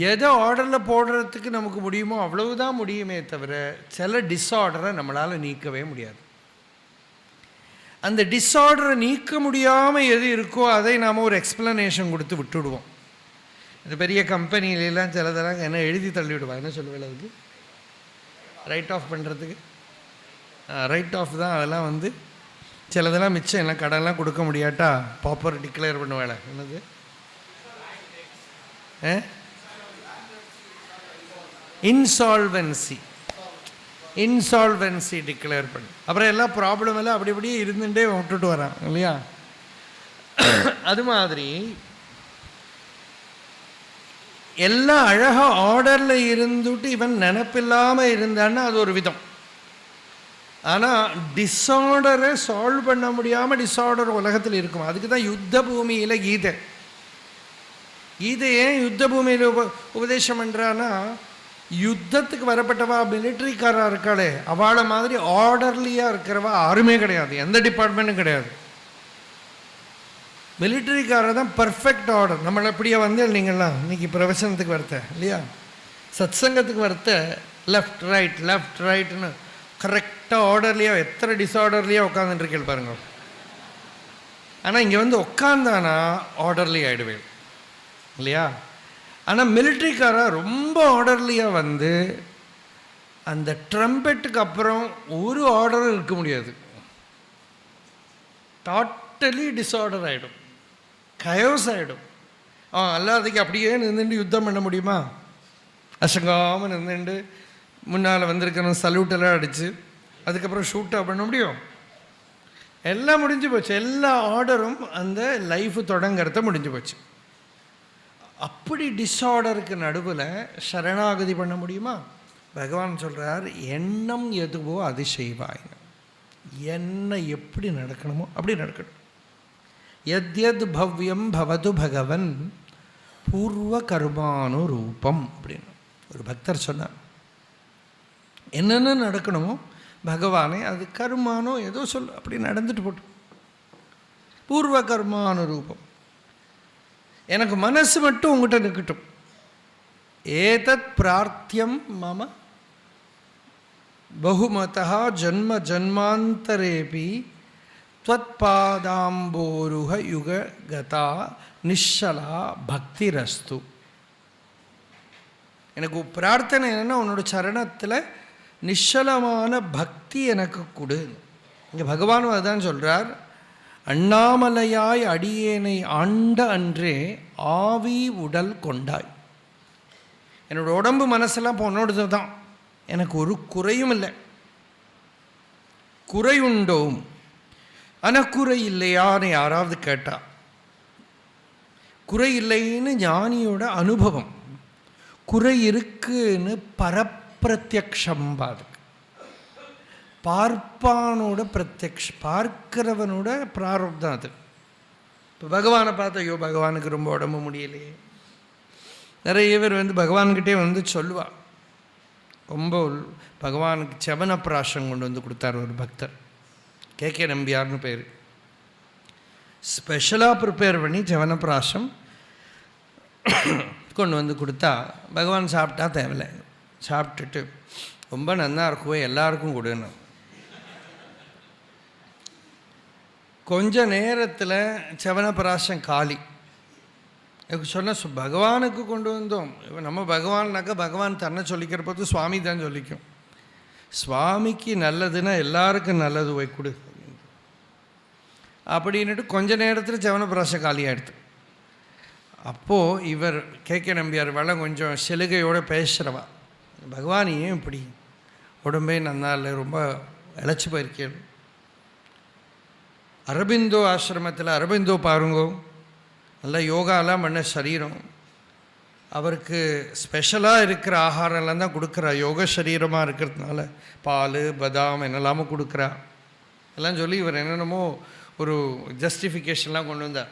எதை ஆர்டரில் போடுறதுக்கு நமக்கு முடியுமோ அவ்வளவுதான் முடியுமே தவிர சில டிஸார்டரை நம்மளால் நீக்கவே முடியாது. அந்த டிஸார்டரை நீக்க முடியாமல் எது இருக்கோ அதை நாம் ஒரு எக்ஸ்ப்ளனேஷன் கொடுத்து விட்டுவிடுவோம். இந்த பெரிய கம்பெனிலெலாம் சிலதெல்லாம் என்ன எழுதி தள்ளிவிடுவாங்க. என்ன சொல்லுவேன், அதுக்கு ரைட் ஆஃப் பண்ணுறதுக்கு ரைட் ஆஃப் தான். அதெல்லாம் வந்து சிலதெல்லாம் மிச்சம் எல்லாம் கடன்லாம் கொடுக்க முடியாட்டா ப்ராப்பர் டிக்ளேர் பண்ண வேலை. என்னது இன்சால்வென்சி. இன்சால்வென்சி டிக்ளேர் பண்ணி அப்புறம் எல்லா ப்ராப்ளம் எல்லாம் அப்படி அப்படியே இருந்துகிட்டே விட்டுட்டு வரான் இல்லையா? அது மாதிரி எல்லாம் அழகாக ஆர்டரில் இருந்துட்டு இவன் நினப்பில்லாமல் இருந்தான்னா அது ஒரு விதம். ஆனால் டிஸார்டரை சால்வ் பண்ண முடியாமல் டிஸார்டர் உலகத்தில் இருக்கும். அதுக்கு தான் யுத்த பூமியில் கீதை. கீதை ஏன் யுத்த பூமியில் உபதேசம் பண்ணுறான்னா, யுத்தத்துக்கு வரப்பட்டவா மிலிட்ரிக்காராக இருக்காளே அவளை மாதிரி ஆர்டர்லியாக இருக்கிறவா யாருமே கிடையாது, எந்த டிபார்ட்மெண்ட்டும் கிடையாது. மிலிட்ரிக்காரர் தான் பர்ஃபெக்ட் ஆர்டர். நம்மளை அப்படியே வந்து நீங்கள்லாம் இன்றைக்கி பிரவச்சனத்துக்கு வரத்த இல்லையா, சத்சங்கத்துக்கு வரத்த லெஃப்ட் ரைட்னு கரெக்டாக ஆர்டர்லியாக எத்தனை டிஸார்டர்லியாக உட்காந்துட்டுருக்கேன் பாருங்க. ஆனால் இங்கே வந்து உட்காந்தானா ஆர்டர்லி ஆகிடுவேன் இல்லையா? ஆனால் மிலிட்ரிக்காராக ரொம்ப ஆர்டர்லியாக வந்து அந்த ட்ரம்பெட்டுக்கு அப்புறம் ஒரு ஆர்டரும் இருக்க முடியாது. டோட்டலி டிஸார்டர் ஆகிடும், கயோஸ் ஆகிடும். அல்லாததுக்கு அப்படியே நின்றுட்டு யுத்தம் பண்ண முடியுமா? அசங்காமல் நின்றுட்டு முன்னால் வந்திருக்கணும் சல்யூட்டெல்லாம் அடித்து அதுக்கப்புறம் ஷூட்டாக பண்ண முடியும்? எல்லாம் முடிஞ்சு போச்சு. எல்லா ஆர்டரும் அந்த லைஃபு தொடங்கிறத முடிஞ்சு போச்சு. அப்படி டிஸார்டருக்கு நடுவில் சரணாகதி பண்ண முடியுமா? பகவான் சொல்கிறார், எண்ணம் எதுவோ அது செய்வாய். என்ன எப்படி நடக்கணுமோ அப்படி நடக்கணும். எத்யத் பவ்யம் பவது பகவன் பூர்வ கர்மானு ரூபம் அப்படின்னு ஒரு பக்தர் சொன்னார். என்னென்ன நடக்கணுமோ பகவானே அது கர்மானோ ஏதோ சொல் அப்படி நடந்துட்டு போட்டு பூர்வ கர்மானு ரூபம். எனக்கு மனசு மட்டும் உங்கள்கிட்ட நிற்கட்டும். ஏதத் பிரார்த்தியம் மம பகுமதா ஜன்ம ஜன்மாந்தரேபி த்வத் பாதாம்போருக யுக கதா நிஷலா பக்திரஸ்து. எனக்கு பிரார்த்தனை என்னென்னா, உன்னோட சரணத்தில் நிஷலமான பக்தி எனக்கு கொடு. இங்கே பகவானும் அதுதான் சொல்கிறார். அண்ணாமலையாய் அடியேனை ஆண்ட அன்றே ஆவி உடல் கொண்டாய். என்னோட உடம்பு மனசெல்லாம் பொண்ணோடது தான், எனக்கு ஒரு குறையும் இல்லை. குறையுண்டோம் ஆனால் குறை இல்லையான்னு யாராவது கேட்டா, குறை இல்லைன்னு ஞானியோட அனுபவம். குறை இருக்குன்னு பரப்பிரத்யக்ஷம். அதுக்கு பார்ப்பானோட பார்க்கிறவனோட பிராரப்தம் அது. இப்போ பகவானை பார்த்து ஐயோ பகவானுக்கு ரொம்ப உடம்பு முடியலையே, நிறைய பேர் பகவான்கிட்டே சொல்லுவா. ரொம்ப பகவானுக்கு செவனப்பிராசம் கொண்டு கொடுத்தார் ஒரு பக்தர், கே நம்பியார்னு பேர். ஸ்பெஷலாக ப்ரிப்பேர் பண்ணி செவனப்பிராசம் கொண்டு கொடுத்தா பகவான் சாப்பிட்டா தேவையில்லை, சாப்பிட்டுட்டு ரொம்ப நல்லா இருக்குவே எல்லாருக்கும் கொடுன்னு. கொஞ்ச நேரத்தில் செவனப்பிராசம் காலி. சொன்ன பகவானுக்கு கொண்டு வந்தோம். நம்ம பகவான்னாக்கா பகவான் தன்னை சொல்லிக்கிற போது சுவாமி தான் சொல்லிக்கும். சுவாமிக்கு நல்லதுன்னா எல்லாருக்கும் நல்லது போய் கொடு அப்படின்ட்டு கொஞ்ச நேரத்தில் செவனப்பிராசம் காலியாகிடுது. அப்போது இவர் கே நம்பியார் கொஞ்சம் செலுகையோடு பேசுகிறவா, பகவான் ஏன் இப்படி உடம்பே நல்லா இல்லை, ரொம்ப இழைச்சி போயிருக்கேன். அரபிந்தோ ஆசிரமத்தில் அரபிந்தோ பாருங்கோ, நல்லா யோகாலாம் பண்ண சரீரம், அவருக்கு ஸ்பெஷலாக இருக்கிற ஆகாரம்லாம் தான் கொடுக்குறா. யோக சரீரமாக இருக்கிறதுனால பால் பதாம் என்னெல்லாமோ கொடுக்குறா எல்லாம் சொல்லி இவர் என்னென்னமோ ஒரு ஜஸ்டிஃபிகேஷன்லாம் கொண்டு வந்தார்.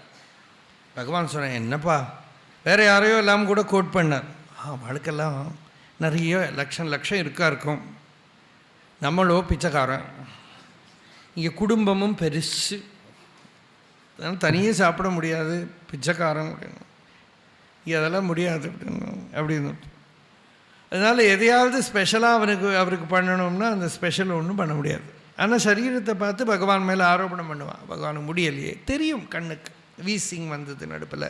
பகவான் சொன்னேன், என்னப்பா வேறு யாரையோ எல்லாம் கூட கோட் பண்ணார். அவளுக்கெல்லாம் நிறைய லட்சம் இருக்கும், நம்மளோ பிச்சைக்காரன், இங்கே குடும்பமும் பெருசு, தனியே சாப்பிட முடியாது, பிச்சைக்காரன் அப்படின்னு, அதெல்லாம் முடியாது அப்படின்னு. அதனால் எதையாவது ஸ்பெஷலாக அவருக்கு பண்ணணும்னா அந்த ஸ்பெஷல் ஒன்றும் பண்ண முடியாது. ஆனால் சரீரத்தை பார்த்து பகவான் மேலே ஆரோபணம் பண்ணுவான், பகவானுக்கு முடியலையே தெரியும், கண்ணுக்கு வீசிங் வந்தது நடுப்பில்,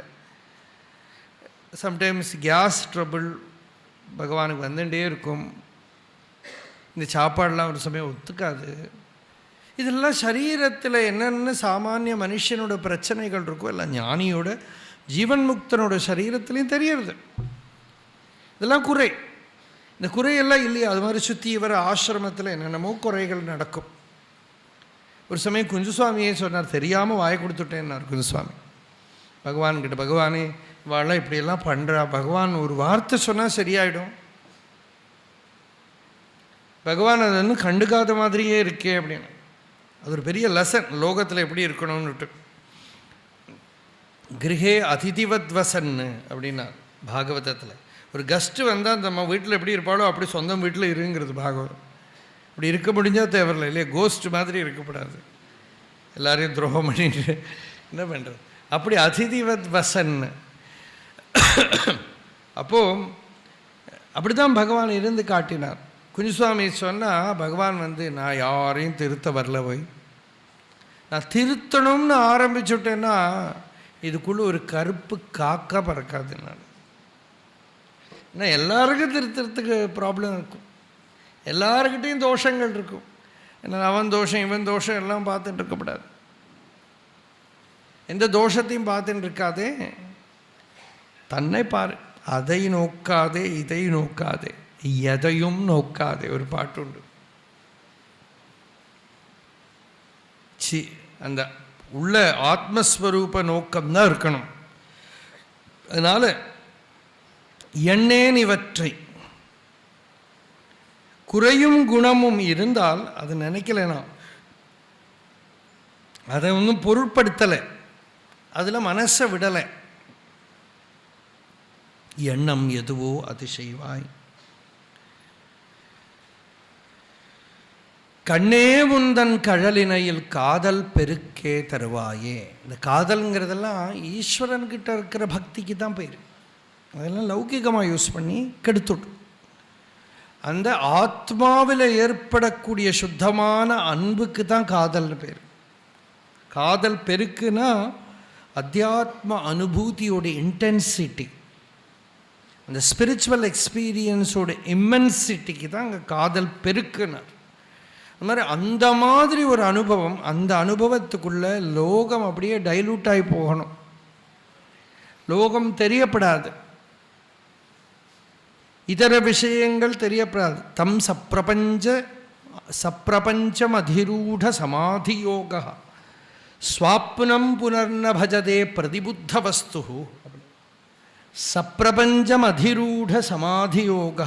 சம்டைம்ஸ் கேஸ் ட்ரபிள் பகவானுக்கு வந்துட்டே இருக்கும், இந்த சாப்பாடெலாம் ஒரு சமயம் ஒத்துக்காது. இதெல்லாம் சரீரத்தில் என்னென்ன சாமானிய மனுஷனோட பிரச்சனைகள் இருக்கோ எல்லாம் ஞானியோட ஜீவன் முக்தனோட சரீரத்துலேயும் தெரியறது. இதெல்லாம் குறை. இந்த குறையெல்லாம் இல்லையா? அது மாதிரி சுற்றி வர ஆசிரமத்தில் என்னென்னமோ குறைகள் நடக்கும். ஒரு சமயம் குஞ்சுசுவாமியே சொன்னார், தெரியாமல் வாயை கொடுத்துட்டேன்னார் குஞ்சுசுவாமி பகவான்கிட்ட. பகவானே வாழ இப்படியெல்லாம் பண்ணுறா, பகவான் ஒரு வார்த்தை சொன்னால் சரியாயிடும், பகவான் அதை வந்து கண்டுக்காத மாதிரியே இருக்கே அப்படின்னு. அது ஒரு பெரிய லெசன் லோகத்தில் எப்படி இருக்கணும்னுட்டு. கிரகே அதிதிவத் வசன்னு அப்படின்னா பாகவதத்தில் ஒரு கெஸ்ட்டு வந்தால் நம்ம வீட்டில் எப்படி இருப்பாளோ அப்படி சொந்தம் வீட்டில் இருங்கிறது பாகவதம். அப்படி இருக்க முடிஞ்சால் தேவையில்லை இல்லையா, கோஸ்ட் மாதிரி இருக்கக்கூடாது, எல்லாரையும் துரோகம் பண்ணிட்டு என்ன பண்ணுறது. அப்படி அதிதிவத் வசன்னு. அப்போது அப்படி தான் பகவான் இருந்து காட்டினார். குஞ்சுசுவாமி சொன்னால் பகவான் வந்து நான் யாரையும் திருத்த வரல, போய் நான் திருத்தணும்னு ஆரம்பிச்சுட்டேன்னா இதுக்குள்ளே ஒரு கருப்பு காக்கா பறக்காது. நான் ஏன்னா எல்லாருக்கும் திருத்தறதுக்கு ப்ராப்ளம் இருக்கும், எல்லாருக்கிட்டையும் தோஷங்கள் இருக்கும். ஏன்னா அவன் தோஷம் இவன் தோஷம் எல்லாம் பார்த்துட்டு இருக்கக்கூடாது, எந்த தோஷத்தையும் பார்த்துட்டு இருக்காதே, தன்னை பாரு. அதை நோக்காதே இதை நோக்காதே எதையும் நோக்காதே ஒரு பாட்டு உண்டு. அந்த உள்ள ஆத்மஸ்வரூப நோக்கம்தான் இருக்கணும். அதனால் எண்ணேன் இவற்றை குறையும் குணமும் இருந்தால் அது நினைக்கலைனா அதை ஒன்றும் பொருட்படுத்தலை, அதில் மனசை விடலை. எண்ணம் எதுவோ அது செய்வாய், கண்ணே உந்தன் கழலினையில் காதல் பெருக்கே தருவாயே. இந்த காதல்ங்கிறதெல்லாம் ஈஸ்வரன்கிட்ட இருக்கிற பக்திக்கு தான் பேர். அதெல்லாம் லௌகிகமாக யூஸ் பண்ணி கெடுத்துடும். அந்த ஆத்மாவில் ஏற்படக்கூடிய சுத்தமான அன்புக்கு தான் காதல்னு பேர். காதல் பெருக்குன்னா அத்தியாத்ம அனுபூதியோட இன்டென்சிட்டி, அந்த ஸ்பிரிச்சுவல் எக்ஸ்பீரியன்ஸோட இம்மென்சிட்டிக்கு தான் அங்கே காதல் பெருக்குனார். அது மாதிரி அந்த மாதிரி ஒரு அனுபவம், அந்த அனுபவத்துக்குள்ளே லோகம் அப்படியே டைலூட் ஆகி போகணும், லோகம் தெரியப்படாது, இதர விஷயங்கள் தெரியப்படாது. தம் சப்பிரபஞ்சம் அதிரூட சமாதியோக ஸ்வாப்னம் புனர்ன பஜதே பிரதிபுத்த வஸ்து. சப்பிரபஞ்சம் அதிரூட சமாதியோக,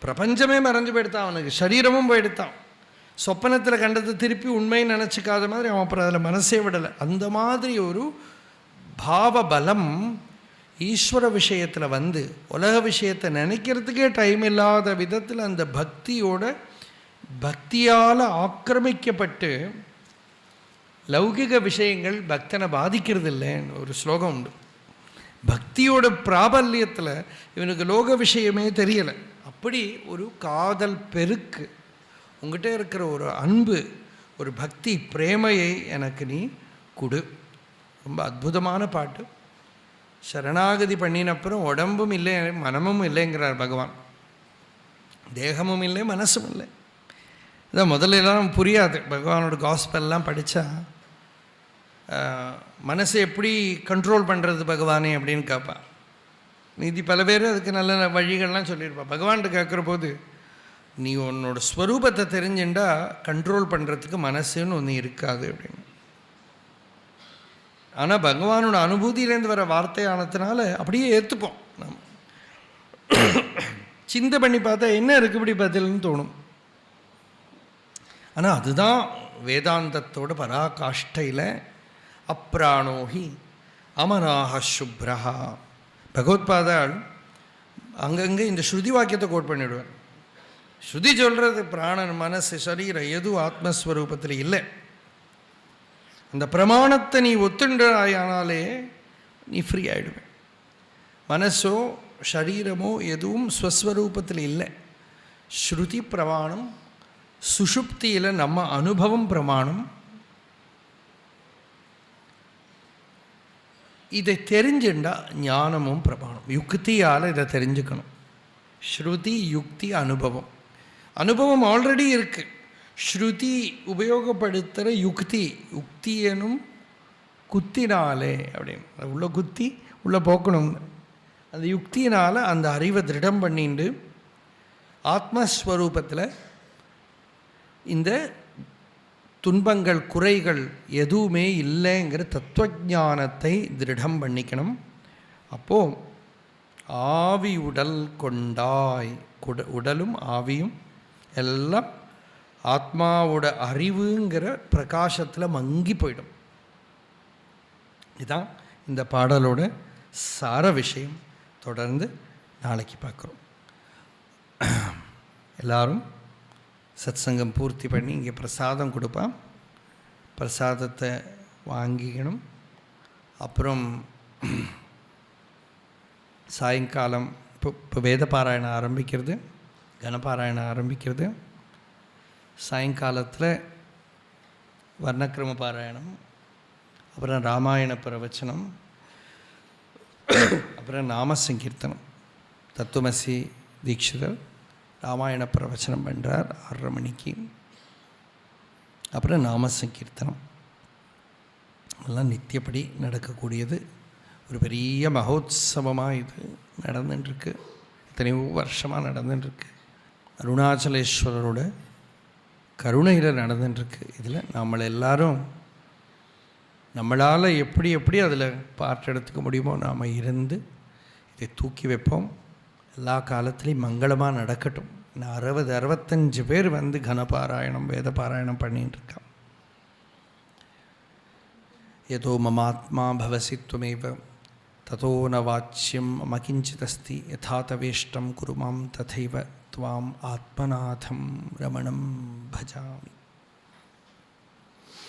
பிரபஞ்சமே மறைஞ்சு போயிடுத்தான், அவனுக்கு சரீரமும் போயிடுத்தான், சொப்பனத்தில் கண்டதை திருப்பி உண்மைன்னு நினச்சிக்காத மாதிரி அவன் அப்புறம் அதில் மனசே விடலை. அந்த மாதிரி ஒரு பாவ பலம் ஈஸ்வர விஷயத்தில் வந்து உலக விஷயத்தை நினைக்கிறதுக்கே டைம் இல்லாத விதத்தில் அந்த பக்தியால் ஆக்கிரமிக்கப்பட்டு லௌகிக விஷயங்கள் பக்தனை பாதிக்கிறது இல்லைன்னு ஒரு ஸ்லோகம் உண்டு. பக்தியோட பிராபல்யத்தில் இவனுக்கு லோக விஷயமே தெரியலை. அப்படி ஒரு காதல் பெருக்கு, உங்கள்கிட்ட இருக்கிற ஒரு அன்பு, ஒரு பக்தி பிரேமையை எனக்கு நீ கொடு. ரொம்ப அற்புதமான பாட்டு. சரணாகதி பண்ணினப்புறம் உடம்பும் இல்லை மனமும் இல்லைங்கிறார் பகவான். தேகமும் இல்லை மனசும் இல்லை. இதான் முதல்லலாம் புரியாது. பகவானோட காஸ்பெல்லாம் படித்தா மனசை எப்படி கண்ட்ரோல் பண்ணுறது பகவானே அப்படின்னு கேட்பான். மீதி பல பேர் அதுக்கு நல்ல வழிகள்லாம் சொல்லியிருப்பாள். பகவான்கிட்ட கேட்குற போது நீ உன்னோட ஸ்வரூபத்தை தெரிஞ்சுட்டா கண்ட்ரோல் பண்ணுறதுக்கு மனசுன்னு ஒன்று இருக்காது அப்படின்னு. ஆனால் பகவானோட அனுபூதியிலேருந்து வர வார்த்தையானதுனால அப்படியே ஏற்றுப்போம். நம்ம சிந்தை பண்ணி பார்த்தா என்ன இருக்கு இப்படி பதில்னு தோணும். ஆனால் அதுதான் வேதாந்தத்தோட பராகாஷ்டையில் அப்ராணோஹி அமராக சுப்ரஹா. பகவத்பாதால் அங்கங்கே இந்த ஸ்ருதி வாக்கியத்தை கோட் பண்ணிவிடுவார். ஸ்ருதி சொல்கிறது பிராணன் மனசு சரீரம் எதுவும் ஆத்மஸ்வரூபத்தில் இல்லை. அந்த பிரமாணத்தை நீ ஒத்துண்டாயானாலே நீ ஃப்ரீ ஆகிடுவேன். மனசோ சரீரமோ எதுவும் ஸ்வஸ்வரூபத்தில் இல்லை. ஸ்ருதி பிரமாணம், சுஷுப்தியில் நம்ம அனுபவம் பிரமாணம். இதை தெரிஞ்சுண்டா ஞானமும் பிரமாணம். யுக்தியால் இதை தெரிஞ்சுக்கணும். ஸ்ருதி யுக்தி அனுபவம். அனுபவம் ஆல்ரெடி இருக்குது. ஸ்ருதி உபயோகப்படுத்துகிற யுக்தி எனும் குத்தினாலே அப்படின்னு உள்ள குத்தி உள்ளே போக்கணும்னு அந்த யுக்தியினால் அந்த அறிவை திருடம் பண்ணிட்டு ஆத்மஸ்வரூபத்தில் இந்த துன்பங்கள் குறைகள் எதுவுமே இல்லைங்கிற தத்துவஞானத்தை திருடம் பண்ணிக்கணும். அப்போது ஆவி உடல் கொண்டாய், உடலும் ஆவியும் எல்லாம் ஆத்மாவோட அறிவுங்கிற பிரகாசத்தில் மங்கி போயிடும். இதுதான் இந்த பாடலோட சார விஷயம். தொடர்ந்து நாளைக்கு பார்க்குறோம். எல்லாரும் சத்சங்கம் பூர்த்தி பண்ணி இங்கே பிரசாதம் கொடுப்பான். பிரசாதத்தை வாங்கிக்கணும். அப்புறம் சாயங்காலம் இப்போ வேத பாராயணம் ஆரம்பிக்கிறது, கணபாராயணம் ஆரம்பிக்கிறது. சாயங்காலத்தில் வர்ணக்கிரம பாராயணம், அப்புறம் ராமாயண பிரவச்சனம், அப்புறம் நாம சங்கீர்த்தனம். தத்துவமசி தீட்சிதர் ராமாயண பிரவச்சனம் பண்ணுறார் 6:30 மணிக்கு. அப்புறம் நாம சங்கீர்த்தனம் எல்லாம் நித்தியப்படி நடக்கக்கூடியது. ஒரு பெரிய மகோத்சவமாக இது நடந்துட்டுருக்கு. எத்தனையோ வருஷமாக நடந்துட்டுருக்கு. அருணாச்சலேஸ்வரரோட கருணையில் நடந்துட்டுருக்கு. இதில் நம்மளை எல்லாரும் நம்மளால் எப்படி அதில் பார்ட் எடுத்துக்க முடியுமோ நாம் இருந்து இதை தூக்கி வைப்போம். எல்லா காலத்துலேயும் மங்களமாக நடக்கட்டும். நான் 60-65 பேர் வந்து கனபாராயணம் வேத பாராயணம் பண்ணிட்டு இருக்கான். யதோ மமாத்மா பவசி த்வமேவ ததோ ந வாச்சியம் மம கிஞ்சிதஸ்தி யதா தவேஷ்டம் குரு மாம் ததைவ த்வாம் ஆத்மநாதம் ரமணம் பஜாமி.